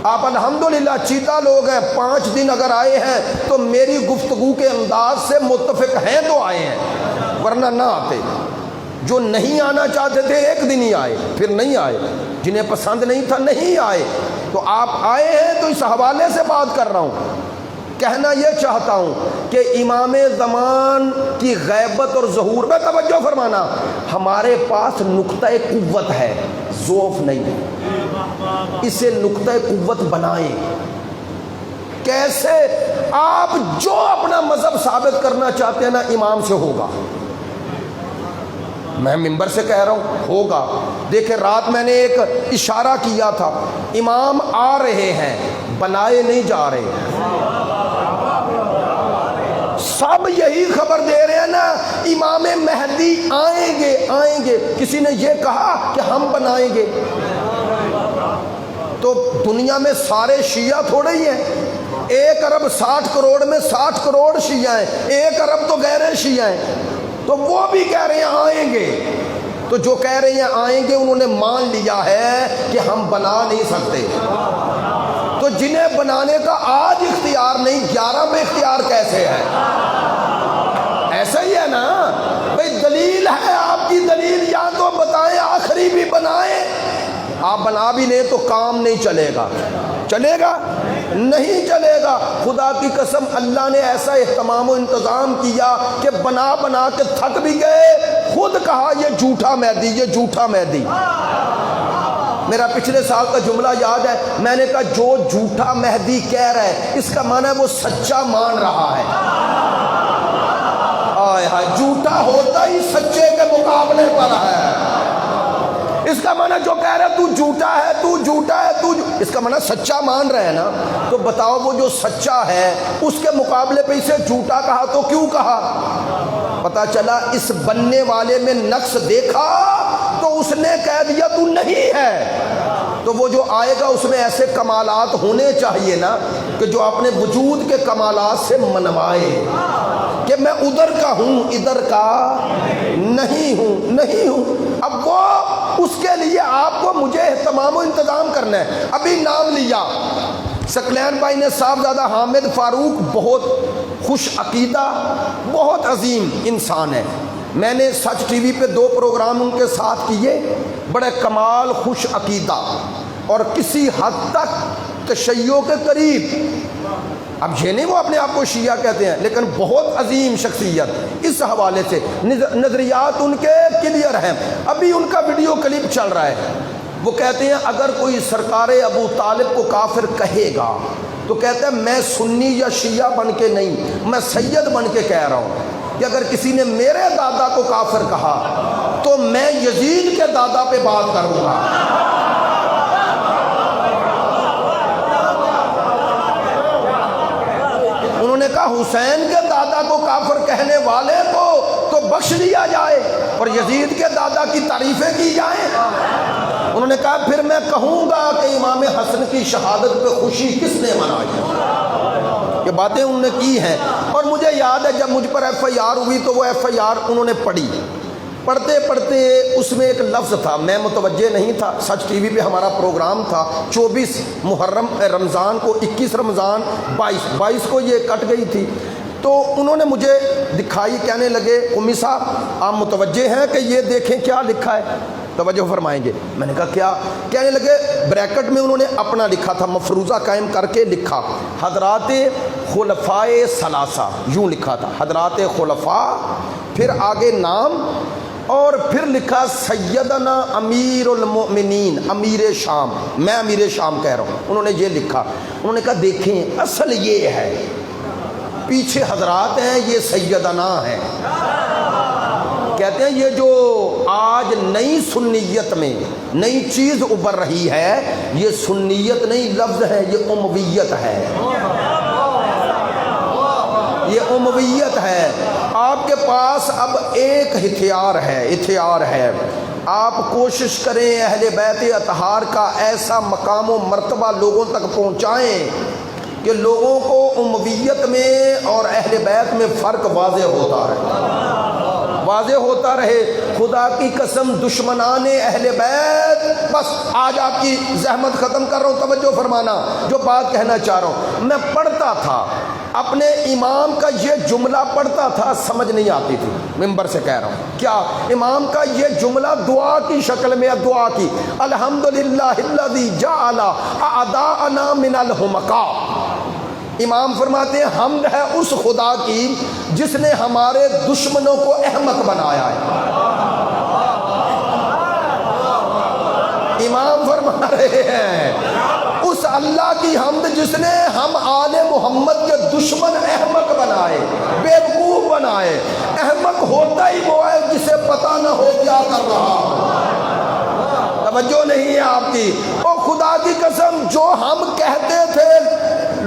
آپ الحمدللہ چیتا لوگ ہیں، 5 دن اگر آئے ہیں تو میری گفتگو کے انداز سے متفق ہیں تو آئے ہیں، ورنہ نہ آتے۔ جو نہیں آنا چاہتے تھے ایک دن ہی آئے، پھر نہیں آئے، جنہیں پسند نہیں تھا نہیں آئے۔ تو آپ آئے ہیں تو اس حوالے سے بات کر رہا ہوں، کہنا یہ چاہتا ہوں کہ امام زمان کی غیبت اور ظہور میں توجہ فرمانا، ہمارے پاس نقطہ قوت ہے، ضعف نہیں، اسے نقطہ قوت بنائیں۔ کیسے؟ آپ جو اپنا مذہب ثابت کرنا چاہتے ہیں نا امام سے ہوگا، میں ممبر سے کہہ رہا ہوں ہوگا۔ دیکھیں رات میں نے ایک اشارہ کیا تھا، امام آ رہے ہیں، بنائے نہیں جا رہے۔ سب یہی خبر دے رہے ہیں نا، امام مہدی آئیں گے آئیں گے، کسی نے یہ کہا کہ ہم بنائیں گے؟ تو دنیا میں سارے شیعہ تھوڑے ہی ہیں، 1 ارب 60 کروڑ میں 60 کروڑ شیعہ ہیں، 1 ارب تو غیر شیعہ ہیں، تو وہ بھی کہہ رہے ہیں آئیں گے۔ تو جو کہہ رہے ہیں آئیں گے انہوں نے مان لیا ہے کہ ہم بنا نہیں سکتے، تو جنہیں بنانے کا آج اختیار نہیں 11 میں اختیار کیسے ہے؟ ایسا ہی ہے نا بھئی، دلیل ہے آپ کی، دلیل یا تو بتائیں، آخری بھی بنائیں۔ آپ بنا بھی لیں تو کام نہیں چلے گا، چلے گا نہیں چلے گا۔ خدا کی قسم اللہ نے ایسا اہتمام و انتظام کیا کہ بنا بنا کے تھک بھی گئے، خود کہا یہ جھوٹا مہدی، یہ جھوٹا مہدی۔ میرا پچھلے سال کا جملہ یاد ہے، میں نے کہا جو جھوٹا مہدی کہہ رہا ہے اس کا معنی ہے وہ سچا مان رہا ہے۔ آئے ہائے، جھوٹا ہوتا ہی سچے کے مقابلے پر ہے۔ اس کا معنی جو کہہ رہا ہے تو جھوٹا ہے، تو جھوٹا ہے، تو اس کا معنی سچا مان رہے ہیں نا۔ تو بتاؤ وہ جو سچا ہے اس کے مقابلے پہ اسے جھوٹا کہا تو کیوں کہا؟ پتا چلا اس بننے والے میں نقص دیکھا تو اس نے کہہ دیا تو نہیں ہے۔ تو وہ جو آئے گا اس میں ایسے کمالات ہونے چاہیے نا کہ جو اپنے وجود کے کمالات سے منوائے کہ میں ادھر کا ہوں ادھر کا نہیں ہوں۔ اب وہ اس کے لیے آپ کو مجھے اہتمام و انتظام کرنا ہے۔ ابھی نام لیا ثقلین بھائی نے، صاحبزادہ حامد فاروق بہت خوش عقیدہ، بہت عظیم انسان ہے۔ میں نے سچ ٹی وی پہ 2 پروگرام ان کے ساتھ کیے، بڑے کمال خوش عقیدہ اور کسی حد تک تشیع کے قریب۔ اب یہ نہیں وہ اپنے آپ کو شیعہ کہتے ہیں، لیکن بہت عظیم شخصیت۔ اس حوالے سے نظریات ان کے کلیئر ہیں۔ ابھی ان کا ویڈیو کلپ چل رہا ہے، وہ کہتے ہیں اگر کوئی سرکار ابو طالب کو کافر کہے گا تو کہتے ہیں میں سنی یا شیعہ بن کے نہیں، میں سید بن کے کہہ رہا ہوں کہ اگر کسی نے میرے دادا کو کافر کہا تو میں یزید کے دادا پہ بات کروں گا۔ انہوں نے کہا حسین کے دادا کو کافر کہنے والے کو تو بخش دیا جائے اور یزید کے دادا کی تعریفیں کی جائیں۔ انہوں نے کہا پھر میں کہوں گا کہ امام حسن کی شہادت پہ خوشی کس نے منائی؟ یہ باتیں انہوں نے کی ہیں۔ اور مجھے یاد ہے جب مجھ پر ایف آئی آر ہوئی تو وہ ایف آئی آر انہوں نے پڑھی، پڑھتے پڑھتے اس میں ایک لفظ تھا، میں متوجہ نہیں تھا، سچ ٹی وی پہ ہمارا پروگرام تھا 24 محرم رمضان کو، 21 رمضان 22 کو یہ کٹ گئی تھی، تو انہوں نے مجھے دکھائی، کہنے لگے قمی صاحب آپ متوجہ ہیں کہ یہ دیکھیں کیا لکھا ہے، توجہ فرمائیں گے؟ میں نے کہا کیا؟ کہنے لگے بریکٹ میں انہوں نے اپنا لکھا تھا، مفروضہ قائم کر کے لکھا حضرات خلفائے ثلاثہ، یوں لکھا تھا حضرات خلفاء، پھر آگے نام اور پھر لکھا سیدنا امیر المؤمنین امیر شام، میں امیر شام کہہ رہا ہوں، انہوں نے یہ لکھا، انہوں نے کہا دیکھیں اصل یہ ہے، پیچھے حضرات ہیں یہ سیدنا ہیں، کہتے ہیں یہ جو آج نئی سنیت میں نئی چیز ابھر رہی ہے، یہ سنیت نہیں لفظ ہے، یہ امویت ہے، یہ امویت ہے۔ آپ کے پاس اب ایک ہتھیار ہے، آپ کوشش کریں اہل بیت اطہار کا ایسا مقام و مرتبہ لوگوں تک پہنچائیں کہ لوگوں کو امویت میں اور اہل بیت میں فرق واضح ہوتا رہے۔ خدا کی قسم دشمنان اہل بیت، بس آج آپ کی زحمت ختم کر رہا ہوں، توجہ فرمانا جو بات کہنا چاہ رہا ہوں۔ میں پڑھتا تھا اپنے امام کا یہ جملہ پڑھتا تھا، سمجھ نہیں آتی تھی، ممبر سے کہہ رہا ہوں کیا امام کا یہ جملہ دعا کی شکل میں، دعا کی الحمدللہ الذی جعل اعداءنا من الحمقاء، امام فرماتے ہیں حمد ہے اس خدا کی جس نے ہمارے دشمنوں کو احمق بنایا ہے۔ امام فرما رہے ہیں اس اللہ کی حمد جس نے ہم آل محمد کے دشمن احمق بنائے، بیوقوف بنائے۔ احمق ہوتا ہی وہ ہے جسے پتہ نہ ہو کیا کر رہا، توجہ نہیں ہے آپ کی۔ اور خدا کی قسم جو ہم کہتے تھے،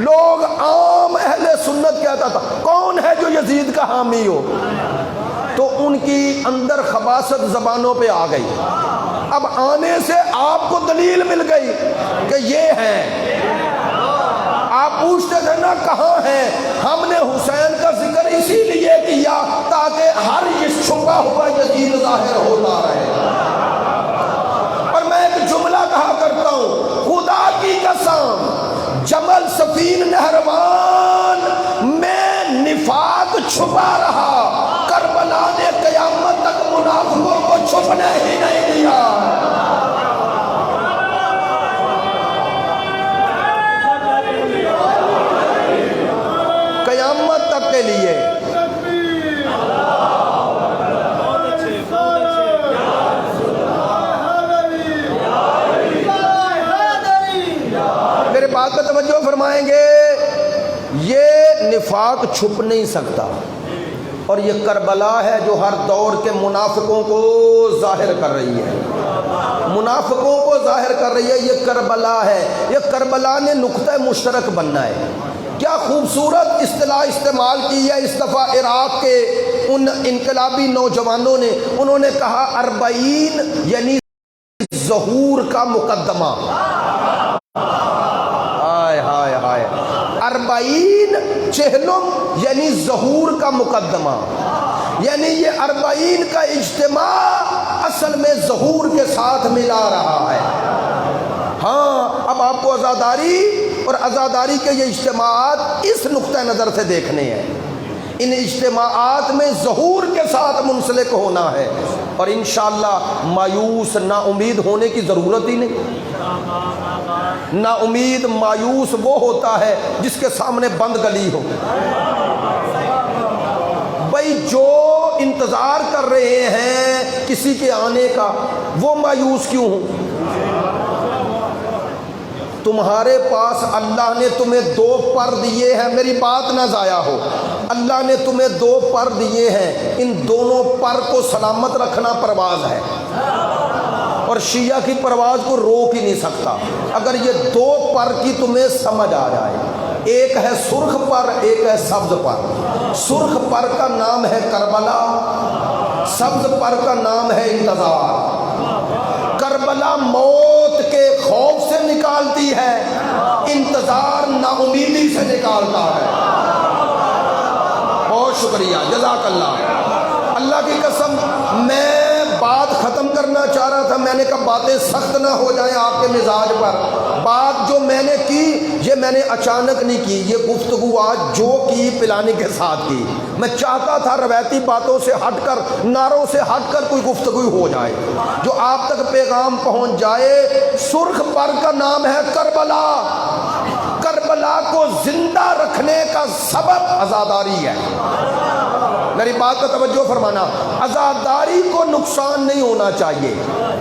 لوگ عام اہل سنت کہتا تھا کون ہے جو یزید کا حامی ہو، تو ان کی اندر خباثت زبانوں پہ آ گئی۔ اب آنے سے آپ کو دلیل مل گئی کہ یہ ہیں۔ آپ پوچھتے تھے نا کہاں ہیں، ہم نے حسین کا ذکر اسی لیے کیا تاکہ ہر یہ چھپا ہوا یزید ظاہر ہوتا رہے۔ اور میں ایک جملہ کہا کرتا ہوں، خدا کی قسم جمل سفین نہروان میں نفاق چھپا رہا، کربلا نے قیامت تک منافقوں کو چھپنے ہی نہیں دیا۔ قیامت تک کے لیے میرے بات کا توجہ فرمائیں گے، یہ نفاق چھپ نہیں سکتا، اور یہ کربلا ہے جو ہر دور کے منافقوں کو ظاہر کر رہی ہے، منافقوں کو ظاہر کر رہی ہے۔ یہ کربلا ہے، یہ کربلا نے نقطہ مشترک بننا ہے۔ کیا خوبصورت اصطلاح استعمال کی ہے اس دفعہ عراق کے ان انقلابی نوجوانوں نے، انہوں نے کہا 40 یعنی ظہور کا مقدمہ۔ ہائے ہائے ہائے، 40 چہلم یعنی ظہور کا مقدمہ، یعنی یہ 40 کا اجتماع اصل میں ظہور کے ساتھ ملا رہا ہے۔ ہاں اب آپ کو عزاداری اور عزاداری کے یہ اجتماعات اس نقطہ نظر سے دیکھنے ہیں، ان اجتماعات میں ظہور کے ساتھ منسلک ہونا ہے، اور انشاءاللہ مایوس نا امید ہونے کی ضرورت ہی نہیں۔ نا امید مایوس وہ ہوتا ہے جس کے سامنے بند گلی ہو۔ بھائی جو انتظار کر رہے ہیں کسی کے آنے کا، وہ مایوس کیوں ہوں؟ تمہارے پاس اللہ نے تمہیں 2 پر دیے ہیں، میری بات نہ ضائع ہو، اللہ نے تمہیں 2 پر دیے ہیں، ان دونوں پر کو سلامت رکھنا پرواز ہے، اور شیعہ کی پرواز کو روک ہی نہیں سکتا اگر یہ 2 پر کی تمہیں سمجھ آ جائے۔ ایک ہے سرخ پر، ایک ہے سبز پر۔ سرخ پر کا نام ہے کربلا، سبز پر کا نام ہے انتظار۔ کربلا موت کے خوف سے نکالتی ہے، انتظار نا امیدی سے نکالتا ہے۔ بہت شکریہ، جزاک اللہ۔ اللہ کی قسم میں بات ختم کرنا چاہ رہا تھا، میں نے کہا باتیں سخت نہ ہو جائیں آپ کے مزاج پر۔ بات جو میں نے کی یہ میں نے اچانک نہیں کی، یہ گفتگو آج جو کی پلانی کے ساتھ کی۔ میں چاہتا تھا روایتی باتوں سے ہٹ کر، نعروں سے ہٹ کر کوئی گفتگو ہو جائے جو آپ تک پیغام پہنچ جائے۔ سرخ پر کا نام ہے کربلا۔ کربلا کربلا کو زندہ رکھنے کا سبب عزاداری ہے۔ میری بات کا توجہ فرمانا، عزاداری کو نقصان نہیں ہونا چاہیے،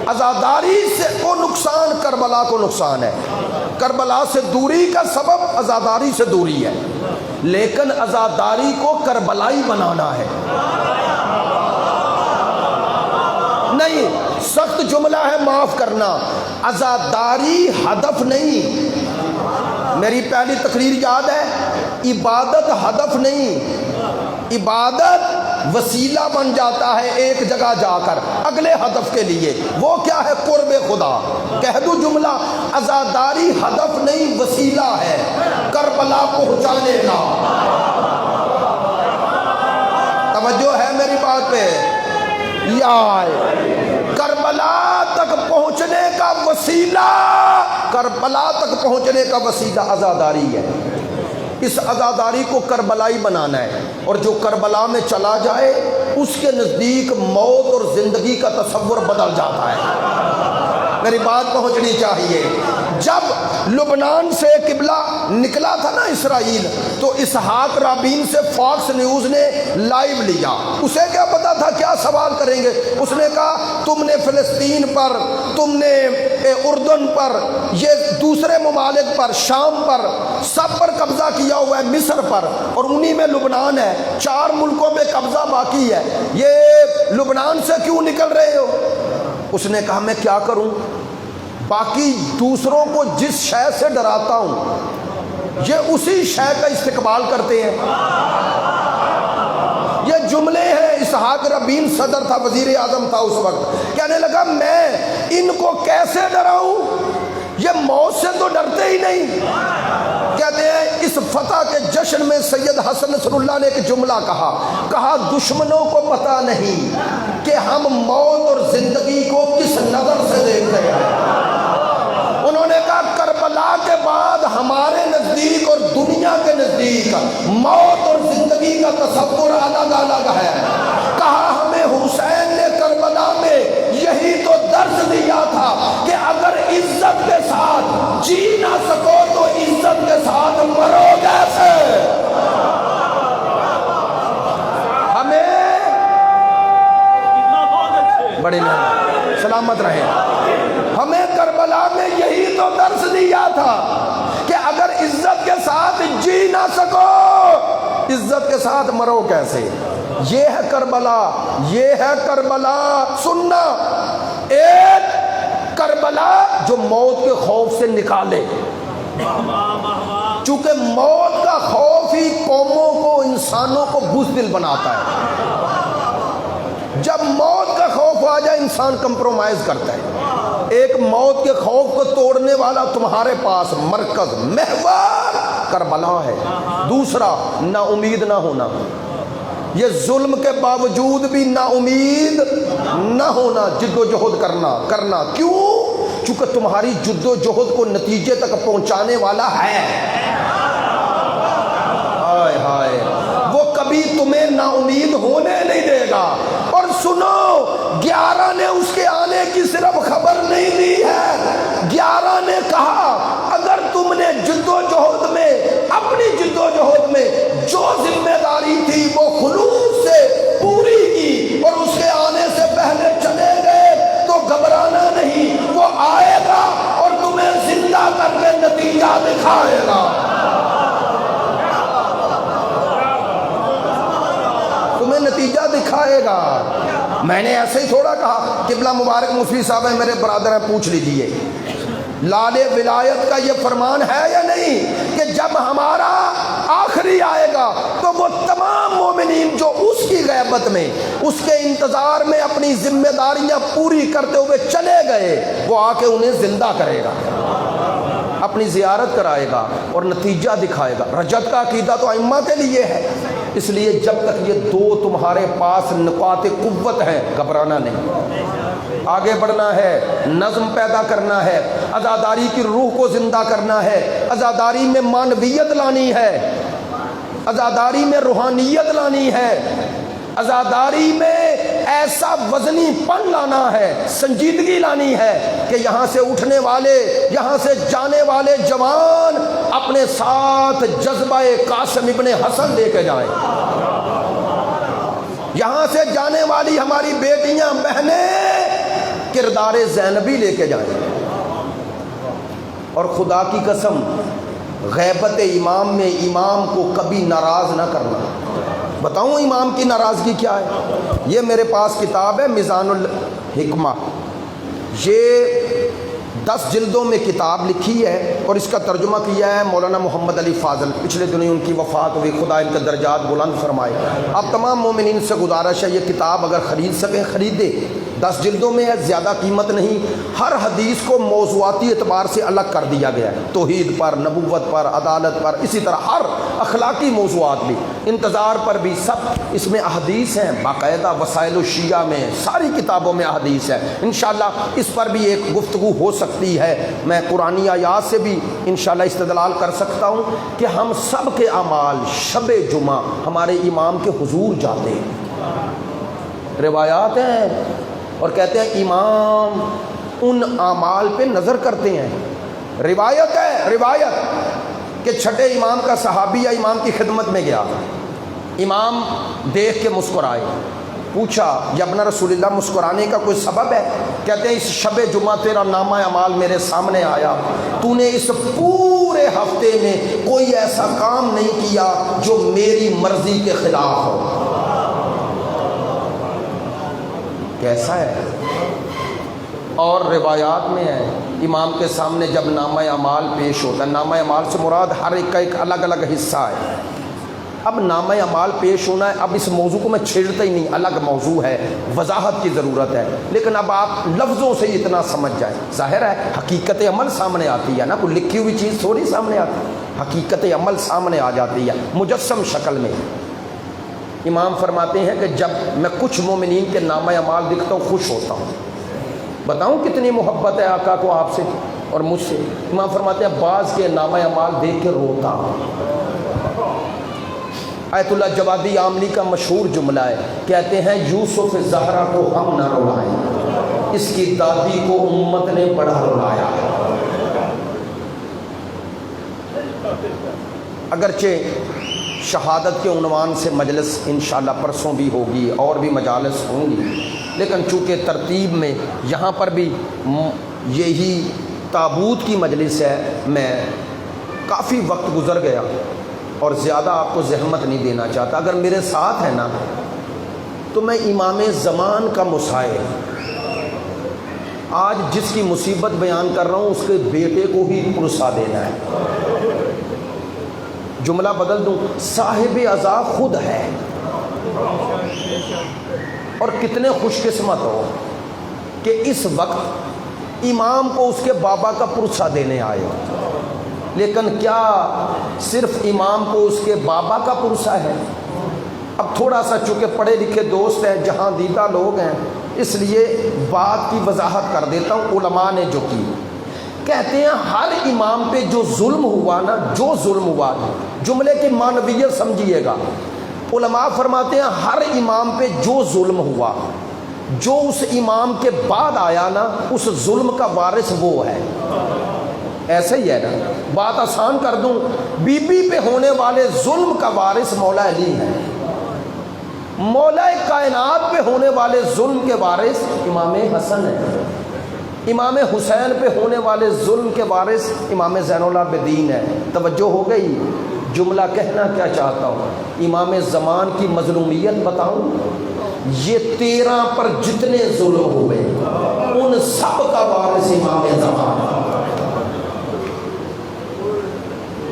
عزاداری سے کو نقصان کربلا کو نقصان ہے۔ کربلا سے دوری کا سبب عزاداری سے دوری ہے، لیکن عزاداری کو کربلائی بنانا ہے نہیں۔ سخت جملہ ہے، معاف کرنا، عزاداری ہدف نہیں۔ میری پہلی تقریر یاد ہے، عبادت ہدف نہیں، عبادت وسیلہ بن جاتا ہے ایک جگہ جا کر اگلے ہدف کے لیے، وہ کیا ہے؟ قرب خدا۔ کہہ دوں جملہ، عزاداری ہدف نہیں وسیلہ ہے کربلا پہنچانے کا۔ توجہ ہے میری بات پہ؟ یا کربلا تک پہنچنے کا وسیلہ، کربلا تک پہنچنے کا وسیلہ عزاداری ہے۔ اس عزاداری کو کربلائی بنانا ہے، اور جو کربلا میں چلا جائے اس کے نزدیک موت اور زندگی کا تصور بدل جاتا ہے۔ میری بات پہنچنی چاہیے۔ جب لبنان سے قبلہ نکلا تھا نا اسرائیل، تو اسحاق رابین سے فاکس نیوز نے لائیو لیا۔ اسے کیا پتا تھا کیا سوال کریں گے؟ اس نے کہا تم نے فلسطین پر، تم نے اردن پر، یہ دوسرے ممالک پر، شام پر، سب پر قبضہ کیا ہوا ہے، مصر پر، اور انہی میں لبنان ہے، 4 ملکوں میں قبضہ باقی ہے، یہ لبنان سے کیوں نکل رہے ہو؟ اس نے کہا میں کیا کروں، باقی دوسروں کو جس شے سے ڈراتا ہوں یہ اسی شے کا استقبال کرتے ہیں۔ یہ جملے ہیں، اسحاق رابین صدر تھا، وزیر اعظم تھا اس وقت، کہنے لگا میں ان کو کیسے ڈراؤں، یہ موت سے تو ڈرتے ہی نہیں۔ کہتے ہیں اس فتح کے جشن میں سید حسن نصر اللہ نے ایک جملہ کہا دشمنوں کو پتہ نہیں کہ ہم موت اور زندگی کو کس نظر سے دیکھتے ہیں۔ انہوں نے کہا کربلا کے بعد ہمارے نزدیک اور دنیا کے نزدیک موت اور زندگی کا تصور الگ الگ ہے۔ کہا ہمیں حسین نے کربلا میں یہی تو درس دیا تھا کہ اگر عزت کے ساتھ جی نہ سکو تو عزت کے ساتھ مرو کیسے۔ ہمیں بڑے سلامت رہے، ہمیں کربلا میں یہی تو درس دیا تھا کہ اگر عزت کے ساتھ جی نہ سکو عزت کے ساتھ مرو کیسے۔ یہ ہے کربلا، یہ ہے کربلا۔ سننا، ایک کربلا جو موت کے خوف سے نکالے، چونکہ موت کا خوف ہی قوموں کو، انسانوں کو بزدل بناتا ہے۔ جب موت کا خوف آ جائے انسان کمپرومائز کرتا ہے۔ ایک موت کے خوف کو توڑنے والا تمہارے پاس مرکز، محور کربلا ہے۔ دوسرا، نا امید نہ ہونا، یہ ظلم کے باوجود بھی نا امید نہ ہونا، جد و جہد کرنا۔ کیوں؟ چونکہ تمہاری جد و جہد کو نتیجے تک پہنچانے والا ہے۔ ہائے ہائے، وہ کبھی تمہیں نا امید ہونے نہیں دے گا۔ اور سنو، 11 نے اس کے آنے کی صرف خبر نہیں دی ہے، 11 نے کہا اگر تم نے جد و جہد میں، اپنی جد و جہد میں جو ذمہ داری تھی وہ خلوص سے پوری کی اور اس کے آنے سے پہلے چلے گئے تو گھبرانا نہیں، وہ آئے گا اور تمہیں زندہ کر کے نتیجہ دکھائے گا۔ تمہیں نتیجہ دکھائے گا۔ میں نے ایسے ہی تھوڑا کہا، قبلہ مبارک مفتی صاحب ہیں، میرے برادر ہیں، پوچھ لیجئے لال ولایت کا یہ فرمان ہے یا نہیں کہ جب ہمارا آخری آئے گا تو وہ تمام مومنین جو اس کی غیبت میں، اس کے انتظار میں اپنی ذمہ داریاں پوری کرتے ہوئے چلے گئے، وہ آ کے انہیں زندہ کرے گا، اپنی زیارت کرائے گا اور نتیجہ دکھائے گا۔ رجت کا عقیدہ تو ائمہ کے لیے ہے، اس لیے جب تک یہ دو تمہارے پاس نقاط قوت ہیں، گھبرانا نہیں، آگے بڑھنا ہے، نظم پیدا کرنا ہے، عزاداری کی روح کو زندہ کرنا ہے، عزاداری میں معنویت لانی ہے، عزاداری میں روحانیت لانی ہے، عزاداری میں ایسا وزنی پن لانا ہے، سنجیدگی لانی ہے کہ یہاں سے اٹھنے والے، یہاں سے جانے والے جوان اپنے ساتھ جذبہ قاسم ابن حسن لے کے جائیں. یہاں سے جانے والی ہماری بیٹیاں بہنیں کردار زینبی لے کے جائیں. اور خدا کی قسم غیبت امام میں امام کو کبھی ناراض نہ کرنا. بتاؤں امام کی ناراضگی کیا ہے؟ یہ میرے پاس کتاب ہے میزان الحکمہ، یہ 10 جلدوں میں کتاب لکھی ہے اور اس کا ترجمہ کیا ہے مولانا محمد علی فاضل. پچھلے دنوں ان کی وفات ہوئی، خدا ان کے درجات بلند فرمائے. آپ تمام مومنین سے گزارش ہے یہ کتاب اگر خرید سکیں خریدیں. 10 جلدوں میں ہے، زیادہ قیمت نہیں. ہر حدیث کو موضوعاتی اعتبار سے الگ کر دیا گیا ہے، توحید پر، نبوت پر، عدالت پر، اسی طرح ہر اخلاقی موضوعات بھی، انتظار پر بھی، سب اس میں احادیث ہیں باقاعدہ. وسائل الشیعہ میں ساری کتابوں میں احادیث ہے. انشاءاللہ اس پر بھی ایک گفتگو ہو سکتی ہے. میں قرآنی آیات سے بھی انشاءاللہ استدلال کر سکتا ہوں کہ ہم سب کے اعمال شب جمعہ ہمارے امام کے حضور جاتے ہیں. روایات ہیں اور کہتے ہیں امام ان اعمال پہ نظر کرتے ہیں. روایت ہے، روایت کہ چھٹے امام کا صحابی یا امام کی خدمت میں گیا، امام دیکھ کے مسکرائے. پوچھا یا ابن رسول اللہ مسکرانے کا کوئی سبب ہے؟ کہتے ہیں اس شب جمعہ تیرا نامہ اعمال میرے سامنے آیا، تو نے اس پورے ہفتے میں کوئی ایسا کام نہیں کیا جو میری مرضی کے خلاف ہو. کیسا ہے؟ اور روایات میں ہے امام کے سامنے جب نامہ اعمال پیش ہوتا ہے، نامہ اعمال سے مراد ہر ایک کا ایک الگ الگ حصہ ہے. اب نامہ اعمال پیش ہونا ہے، اب اس موضوع کو میں چھیڑتا ہی نہیں، الگ موضوع ہے، وضاحت کی ضرورت ہے. لیکن اب آپ لفظوں سے اتنا سمجھ جائیں. ظاہر ہے حقیقت عمل سامنے آتی ہے نا، کوئی لکھی ہوئی چیز تھوڑی سامنے آتی ہے، حقیقت عمل سامنے آ جاتی ہے مجسم شکل میں. امام فرماتے ہیں کہ جب میں کچھ مومنین کے نامہ اعمال دیکھتا ہوں خوش ہوتا ہوں. بتاؤں کتنی محبت ہے آقا کو آپ سے اور مجھ سے. امام فرماتے ہیں بعض کے نامہ اعمال دیکھ کے روتا ہوں. آیت اللہ جوادی عاملی کا مشہور جملہ ہے، کہتے ہیں یوسف زہرا کو ہم نہ روائیں، اس کی دادی کو امت نے بڑا رلایا. اگرچہ شہادت کے عنوان سے مجلس انشاءاللہ پرسوں بھی ہوگی اور بھی مجالس ہوں گی، لیکن چونکہ ترتیب میں یہاں پر بھی یہی تابوت کی مجلس ہے، میں کافی وقت گزر گیا اور زیادہ آپ کو زحمت نہیں دینا چاہتا. اگر میرے ساتھ ہے نا تو میں امام زمان کا مسائل آج جس کی مصیبت بیان کر رہا ہوں اس کے بیٹے کو ہی پرسا دینا ہے. جملہ بدل دوں، صاحب عزا خود ہے. اور کتنے خوش قسمت ہو کہ اس وقت امام کو اس کے بابا کا پرسا دینے آئے. لیکن کیا صرف امام کو اس کے بابا کا پرسا ہے؟ اب تھوڑا سا چونکہ پڑھے لکھے دوست ہیں، جہاں دیدہ لوگ ہیں، اس لیے بات کی وضاحت کر دیتا ہوں. علماء نے جو کی، کہتے ہیں ہر امام پہ جو ظلم ہوا نا، جو ظلم ہوا، جملے کی معنویت سمجھیے گا. علماء فرماتے ہیں ہر امام پہ جو ظلم ہوا، جو اس امام کے بعد آیا نا، اس ظلم کا وارث وہ ہے. ایسا ہی ہے نا، بات آسان کر دوں، بی بی پہ ہونے والے ظلم کا وارث مولا علی ہے. مولا کائنات پہ ہونے والے ظلم کے وارث امام حسن ہے. امام حسین پہ ہونے والے ظلم کے وارث امام زین العابدین ہے. توجہ ہو گئی؟ جملہ کہنا کیا چاہتا ہوں، امام زمان کی مظلومیت بتاؤں. یہ 13 پر جتنے ظلم ہوئے ان سب کا وارث امام زمان.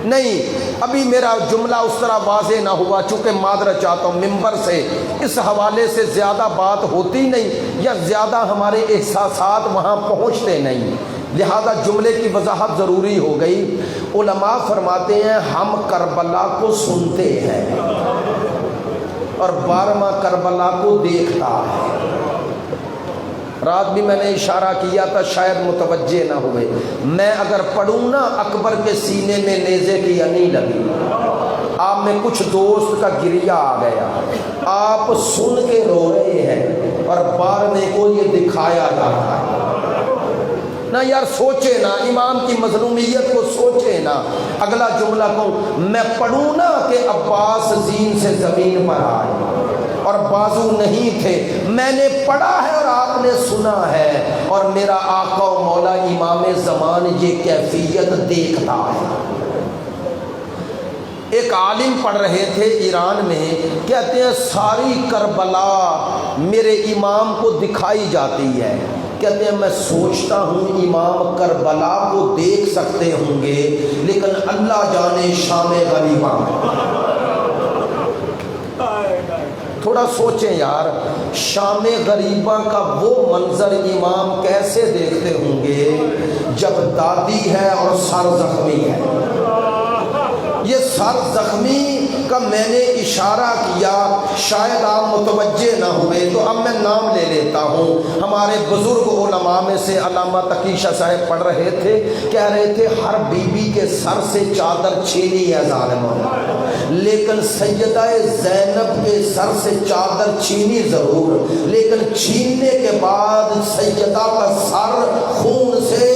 نہیں، ابھی میرا جملہ اس طرح واضح نہ ہوا، چونکہ معذرت چاہتا ہوں، ممبر سے اس حوالے سے زیادہ بات ہوتی نہیں یا زیادہ ہمارے احساسات وہاں پہنچتے نہیں، لہذا جملے کی وضاحت ضروری ہو گئی. علماء فرماتے ہیں ہم کربلا کو سنتے ہیں اور 12واں کربلا کو دیکھتا ہے. رات بھی میں نے اشارہ کیا تھا، شاید متوجہ نہ ہوئے. میں اگر پڑھوں نا اکبر کے سینے میں نیزے کی انی لگی، آپ میں کچھ دوست کا گریہ آ گیا، آپ سن کے رو رہے ہیں اور 12ویں کو یہ دکھایا جا رہا ہے. نہ یار سوچے نا امام کی مظلومیت کو سوچے نا. اگلا جملہ کو میں پڑھوں نا کہ عباس زین سے زمین پر آئے اور بازو نہیں تھے. میں نے پڑھا ہے اور آپ نے سنا ہے, اور میرا آقا و مولا امام زمان یہ کیفیت دیکھتا ہے. ایک عالم پڑھ رہے تھے ایران میں, کہتے ہیں ساری کربلا میرے امام کو دکھائی جاتی ہے. کہتے ہیں میں سوچتا ہوں امام کربلا کو دیکھ سکتے ہوں گے, لیکن اللہ جانے شام غریبہ. تھوڑا سوچیں یار, شام غریبہ کا وہ منظر امام کیسے دیکھتے ہوں گے جب دادی ہے اور سر زخمی ہے. یہ سر زخمی کا میں نے اشارہ کیا, شاید آپ متوجہ نہ ہوئے, تو اب میں نام لے لیتا ہوں. ہمارے بزرگ علماء میں سے علامہ تقی شاہ صاحب پڑھ رہے تھے, کہہ رہے تھے ہر بی بی کے سر سے چادر چھینی ہے ظالموں, لیکن سیدہ زینب کے سر سے چادر چھینی ضرور, لیکن چھیننے کے بعد سیدہ کا سر خون سے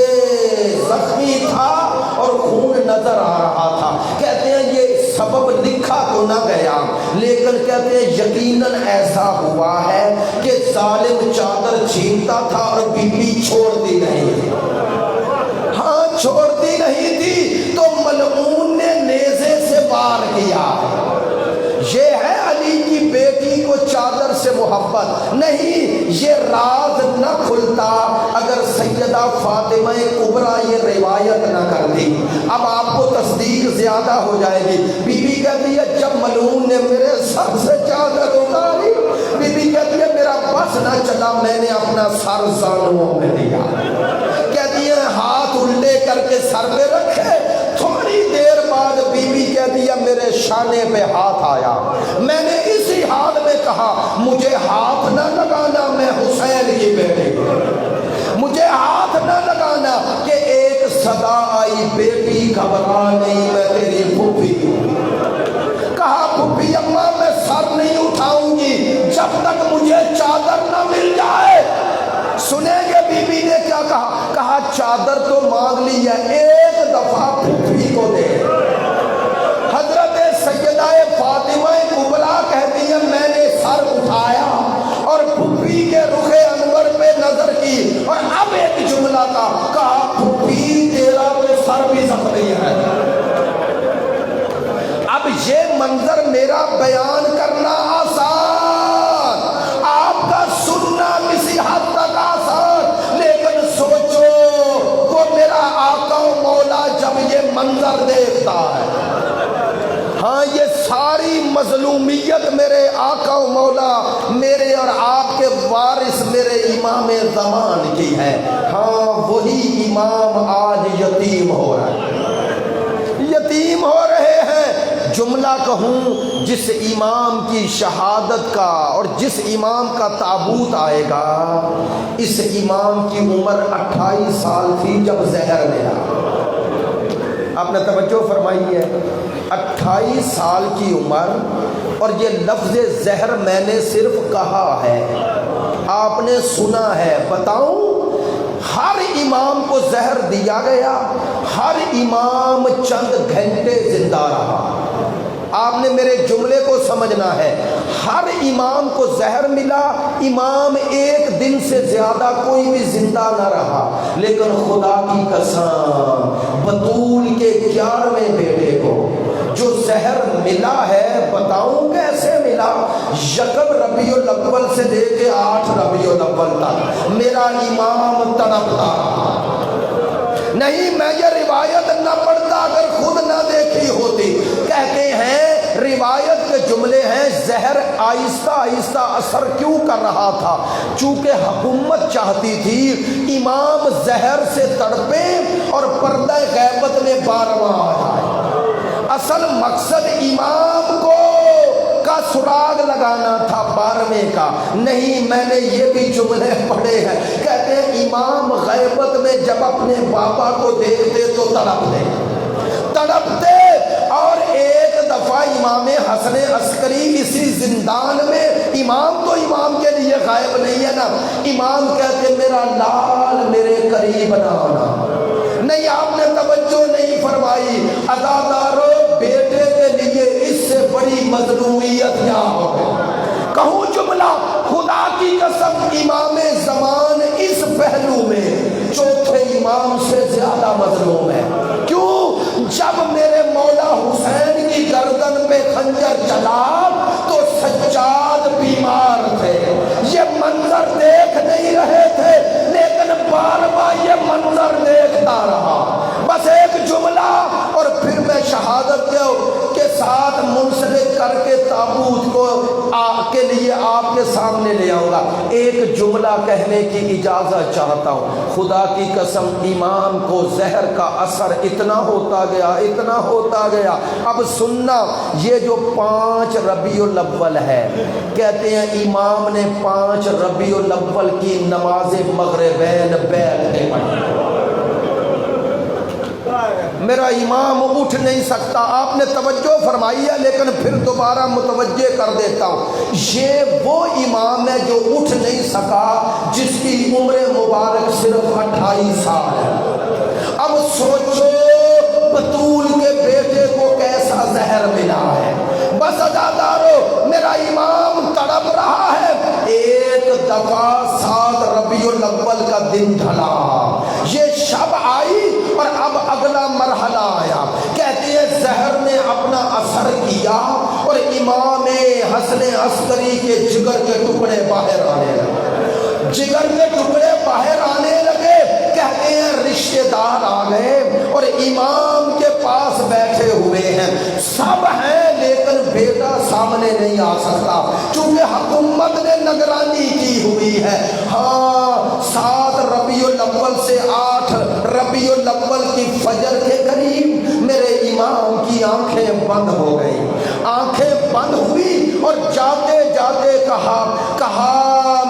زخمی تھا اور خون نظر آ رہا تھا. کہتے ہیں یہ سبب لکھا تو نہ گیا, لیکن کہتے ہیں یقیناً ایسا ہوا ہے کہ ظالم چادر چھینتا تھا اور بی بی چھوڑتی نہیں تھی. ہاں چھوڑتی نہیں تھی, تو ملعون نے نیزے سے وار کیا. یہ ہے علی کی بیٹی کو چادر سے محبت نہیں. یہ راز نہ کھلتا اگر سیدہ فاطمہ کبریٰ یہ روایت نہ کرتی. اب آپ کو تصدیق زیادہ ہو جائے گی. بی بی کہتی ہے جب ملعون نے میرے سر سے چادر اتاری, بی بی کہتی ہے میرا بس نہ چلا, میں نے اپنا سر زانوؤں میں دیا. کہتی ہے ہاتھ الٹے کر کے سر پہ رکھے, تھوڑی دیر بعد بی بی کہتی ہے میرے شانے پہ ہاتھ آیا. میں نے اسی حال میں کہا مجھے ہاتھ نہ لگانا, میں حسین کی بیٹی, مجھے ہاتھ نہ لگانا. کہ ایک صدا آئی بیٹی گھبرا نہیں, میں تیری پھوپھی ہوں. کہا پھوپھی اماں میں سر نہیں اٹھاؤں گی جب تک مجھے چادر نہ مل جائے. سنیں گے بی بی نے کیا کہا, کہا چادر تو مانگ لی ہے, ایک دفعہ پھوپھی کو دے. حضرت سیدہ فاطمہ کبریٰ کہتی ہے میں نے سر اٹھایا اور پھوپھی کے رخ انور پہ نظر کی, اور اب ایک جملہ کہا پھوپھی تیرا تو سر بھی زخمی ہے. اب یہ منظر میرا بیان کرنا آسان, آپ کا سننا کسی حد تک آسان, لیکن سوچو وہ میرا آقا و مولا جب یہ منظر دیکھتا ہے. ہاں یہ ساری مظلومیت میرے آقا و مولا, میرے اور آپ کے وارث میرے امام زمان کی ہے. ہاں وہی امام آج یتیم ہو رہا ہے, یتیم ہو رہے ہیں. جملہ کہوں جس امام کی شہادت کا اور جس امام کا تابوت آئے گا, اس امام کی عمر 28 سال تھی جب زہر ملا. آپ نے توجہ فرمائی ہے, 28 سال کی عمر, اور یہ لفظ زہر میں نے صرف کہا ہے, آپ نے سنا ہے. بتاؤں ہر امام کو زہر دیا گیا, ہر امام چند گھنٹے زندہ رہا. آپ نے میرے جملے کو سمجھنا ہے, ہر امام کو زہر ملا, امام ایک دن سے زیادہ کوئی بھی زندہ نہ رہا. لیکن خدا کی قسم بطول کے 11ویں بیٹے کو جو زہر ملا ہے, بتاؤں کیسے ملا. 1 ربیع الاول سے لے کے 8 ربیع الاول تک میرا امام تڑپتا نہیں. میں یہ روایت نہ پڑھتا اگر خود نہ دیکھی ہوتی. کہتے ہیں روایت کے جملے ہیں زہر آہستہ آہستہ اثر کیوں کر رہا تھا, چونکہ حکومت چاہتی تھی امام زہر سے تڑپے اور پردہ غیبت میں 12واں آ جائے. اصل مقصد امام کو کا سراغ لگانا تھا 12ویں کا نہیں. میں نے یہ بھی جملے پڑھے ہیں, کہتے ہیں امام غیبت میں جب اپنے بابا کو دیکھتے تو تڑپتے. اور ایک دفعہ امام حسن عسکری اسی زندان میں, امام تو امام کے لیے غائب نہیں ہے نا, امام کہتے میرا لال میرے قریب نہ آنا. نہیں آپ نے توجہ نہیں فرمائی. عزادارو بیٹے کے لیے اس سے بڑی مظلومیت کیا ہو. کہوں جملہ خدا کی قسم امام زمان اس پہلو میں چوتھے امام سے زیادہ مظلوم ہے. کیوں؟ جب میرے مولا حسین کی گردن پہ خنجر چلا تو سجاد بیمار تھے. یہ منظر دیکھ نہیں رہے تھے لیکن بار بار یہ منظر دیکھتا رہا. بس ایک جملہ اور پھر میں شہادت کے ساتھ منسلک کر کے تابوت کو کے لیے آپ کے سامنے لے آؤں گا. ایک جملہ کہنے کی اجازت چاہتا ہوں. خدا کی قسم امام کو زہر کا اثر اتنا ہوتا گیا. اب سننا، یہ جو 5 ربیع الاول ہے، کہتے ہیں امام نے 5 ربیع الاول کی نماز مغربین بیٹھ کے پڑھی. میرا امام اٹھ نہیں سکتا. آپ نے توجہ فرمائی ہے لیکن پھر دوبارہ متوجہ کر دیتا ہوں. یہ وہ امام ہے جو اٹھ نہیں سکا جس کی عمر مبارک صرف 28 سال ہے. اب سوچو بطول کے بیٹے کو کیسا زہر ملا ہے. بس عزادارو میرا امام تڑپ رہا ہے. ایک دفعہ 7 ربیع الاول کا دن ڈھلا، یہ شب آئی اور اب اگلا مرحلہ آیا. کہتے ہیں زہر نے اپنا اثر کیا اور امام حسن عسکری کے جگر کے ٹکڑے باہر آنے لگے. کہتے ہیں رشتے دار آ گئے اور امام کے پاس بیٹھے ہوئے ہیں. سب ہیں لیکن بیٹا سامنے نہیں آ سکتا چونکہ حکومت نے نگرانی کی ہوئی ہے. ہاں 7 ربیع الاول سے 8 ربیع الاول کی فجر کے قریب میرے امام کی آنکھیں بند ہو گئی. آنکھیں بند ہوئی اور جاتے جاتے کہا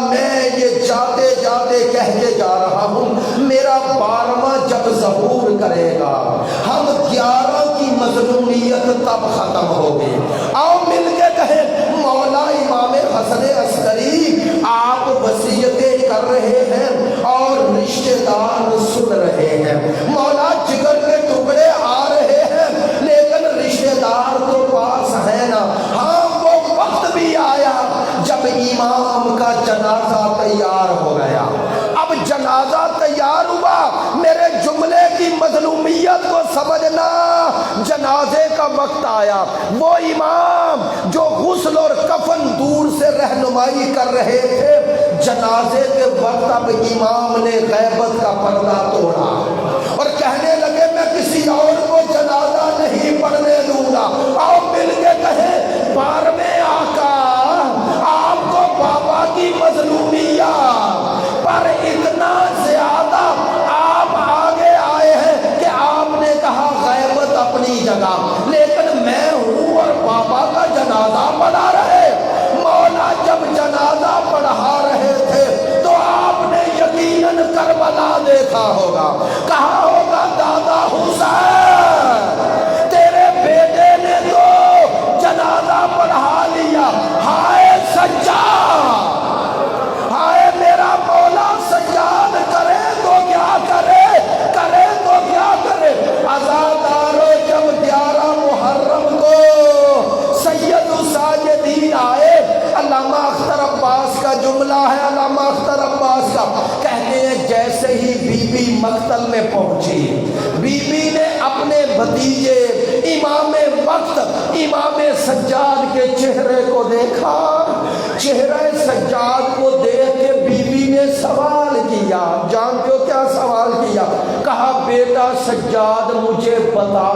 میں یہ جاتے کہہ کے جا رہا ہوں میرا 12واں جب ظہور کرے گا ہم 11 کی مظلومیت تب ختم ہوگی. آؤ مل کے کہیں مولا امام حسن عسکری آپ وصیتیں کر رہے ہیں اور رشتے دار سن رہے ہیں. مولا جگر کے ٹکڑے آ رہے ہیں لیکن رشتے دار تو پاس ہے نا. ہاں وہ وقت بھی آیا جب امام کا جنازہ تیار ہو گیا. اب جنازہ تیار ہوا، میرے جملے کی مظلومیت کو سمجھنا. جنازے کا وقت آیا، وہ امام جو غسل اور کفن دور سے رہنمائی کر رہے تھے، جنازے کے وقت اب امام نے غیبت کا پردہ توڑا اور کہنے لگے میں کسی اور کو جنازہ نہیں پڑھنے دوں گا. آؤ مل کے کہیں 12ویں آقا آپ کو بابا کی مظلومیت پر اتنا زیادہ آپ آگے آئے ہیں کہ آپ نے کہا غیبت اپنی جگہ لیکن میں ہوں اور بابا کا جنازہ پڑھا رہے. مولا جب جنازہ پڑھا رہے تھے تو آپ نے یقیناً کربلا دیکھا ہوگا. کہا ہوگا دادا حسین تیرے بیٹے نے تو جنازہ پڑھا لیا. ہائے سجاد، ہائے میرا مولا سجاد کرے تو کیا کرے عزادارو جب 11 محرم کو سید الساجدین آئے. علامہ اختر عباس کا جملہ ہے، علامہ اختر عباس کا کہتے ہیں جیسے ہی بی بی مقتل میں پہنچی، بی بی نے اپنے بھتیجے امام وقت امام سجاد کے چہرے کو دیکھا. چہرہ سجاد کو دیکھ کے بی بی نے سوال کیا. جانتے ہو کیا سوال کیا؟ کہا بیٹا سجاد مجھے بتا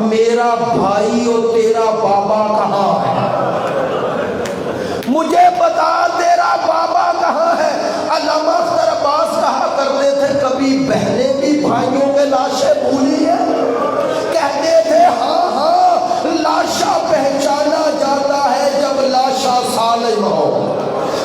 میرا بھائی اور تیرا بابا کہاں ہے؟ مجھے بتا تیرا بابا کہاں ہے؟ علامہ اختر عباس کہا کرتے تھے کبھی بہنیں بھی بھائیوں کے لاشیں بھولی ہیں. کہتے تھے ہاں لاشا پہچانا جاتا ہے جب لاشا سالم ہو،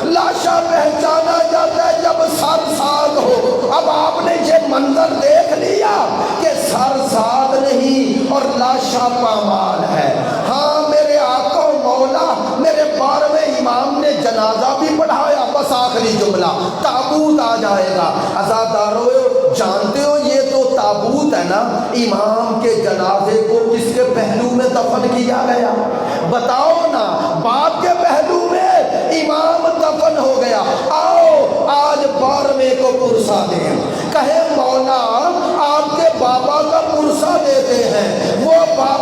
لاشا پہچانا جاتا ہے جب سر ساد ہو. اب آپ نے یہ منظر دیکھ لیا کہ سر ساد نہیں اور لاشا پامال ہے. ہاں میرے آقا مولا میرے 12ویں امام نے جنازہ بھی پڑھایا. بس آخری جملہ تابوت آ جائے گا. عزادارو جانتے ہو یہ تو تابوت ہے نا، امام کے جنازے کو کس کے پہلو میں دفن کیا گیا؟ بتاؤ نا، باپ کے پہلو میں امام دفن ہو گیا۔ آؤ آج 12ویں کو پرسہ دیں، کہے مولا آپ کے بابا کا پرسہ دیتے ہیں، وہ بابا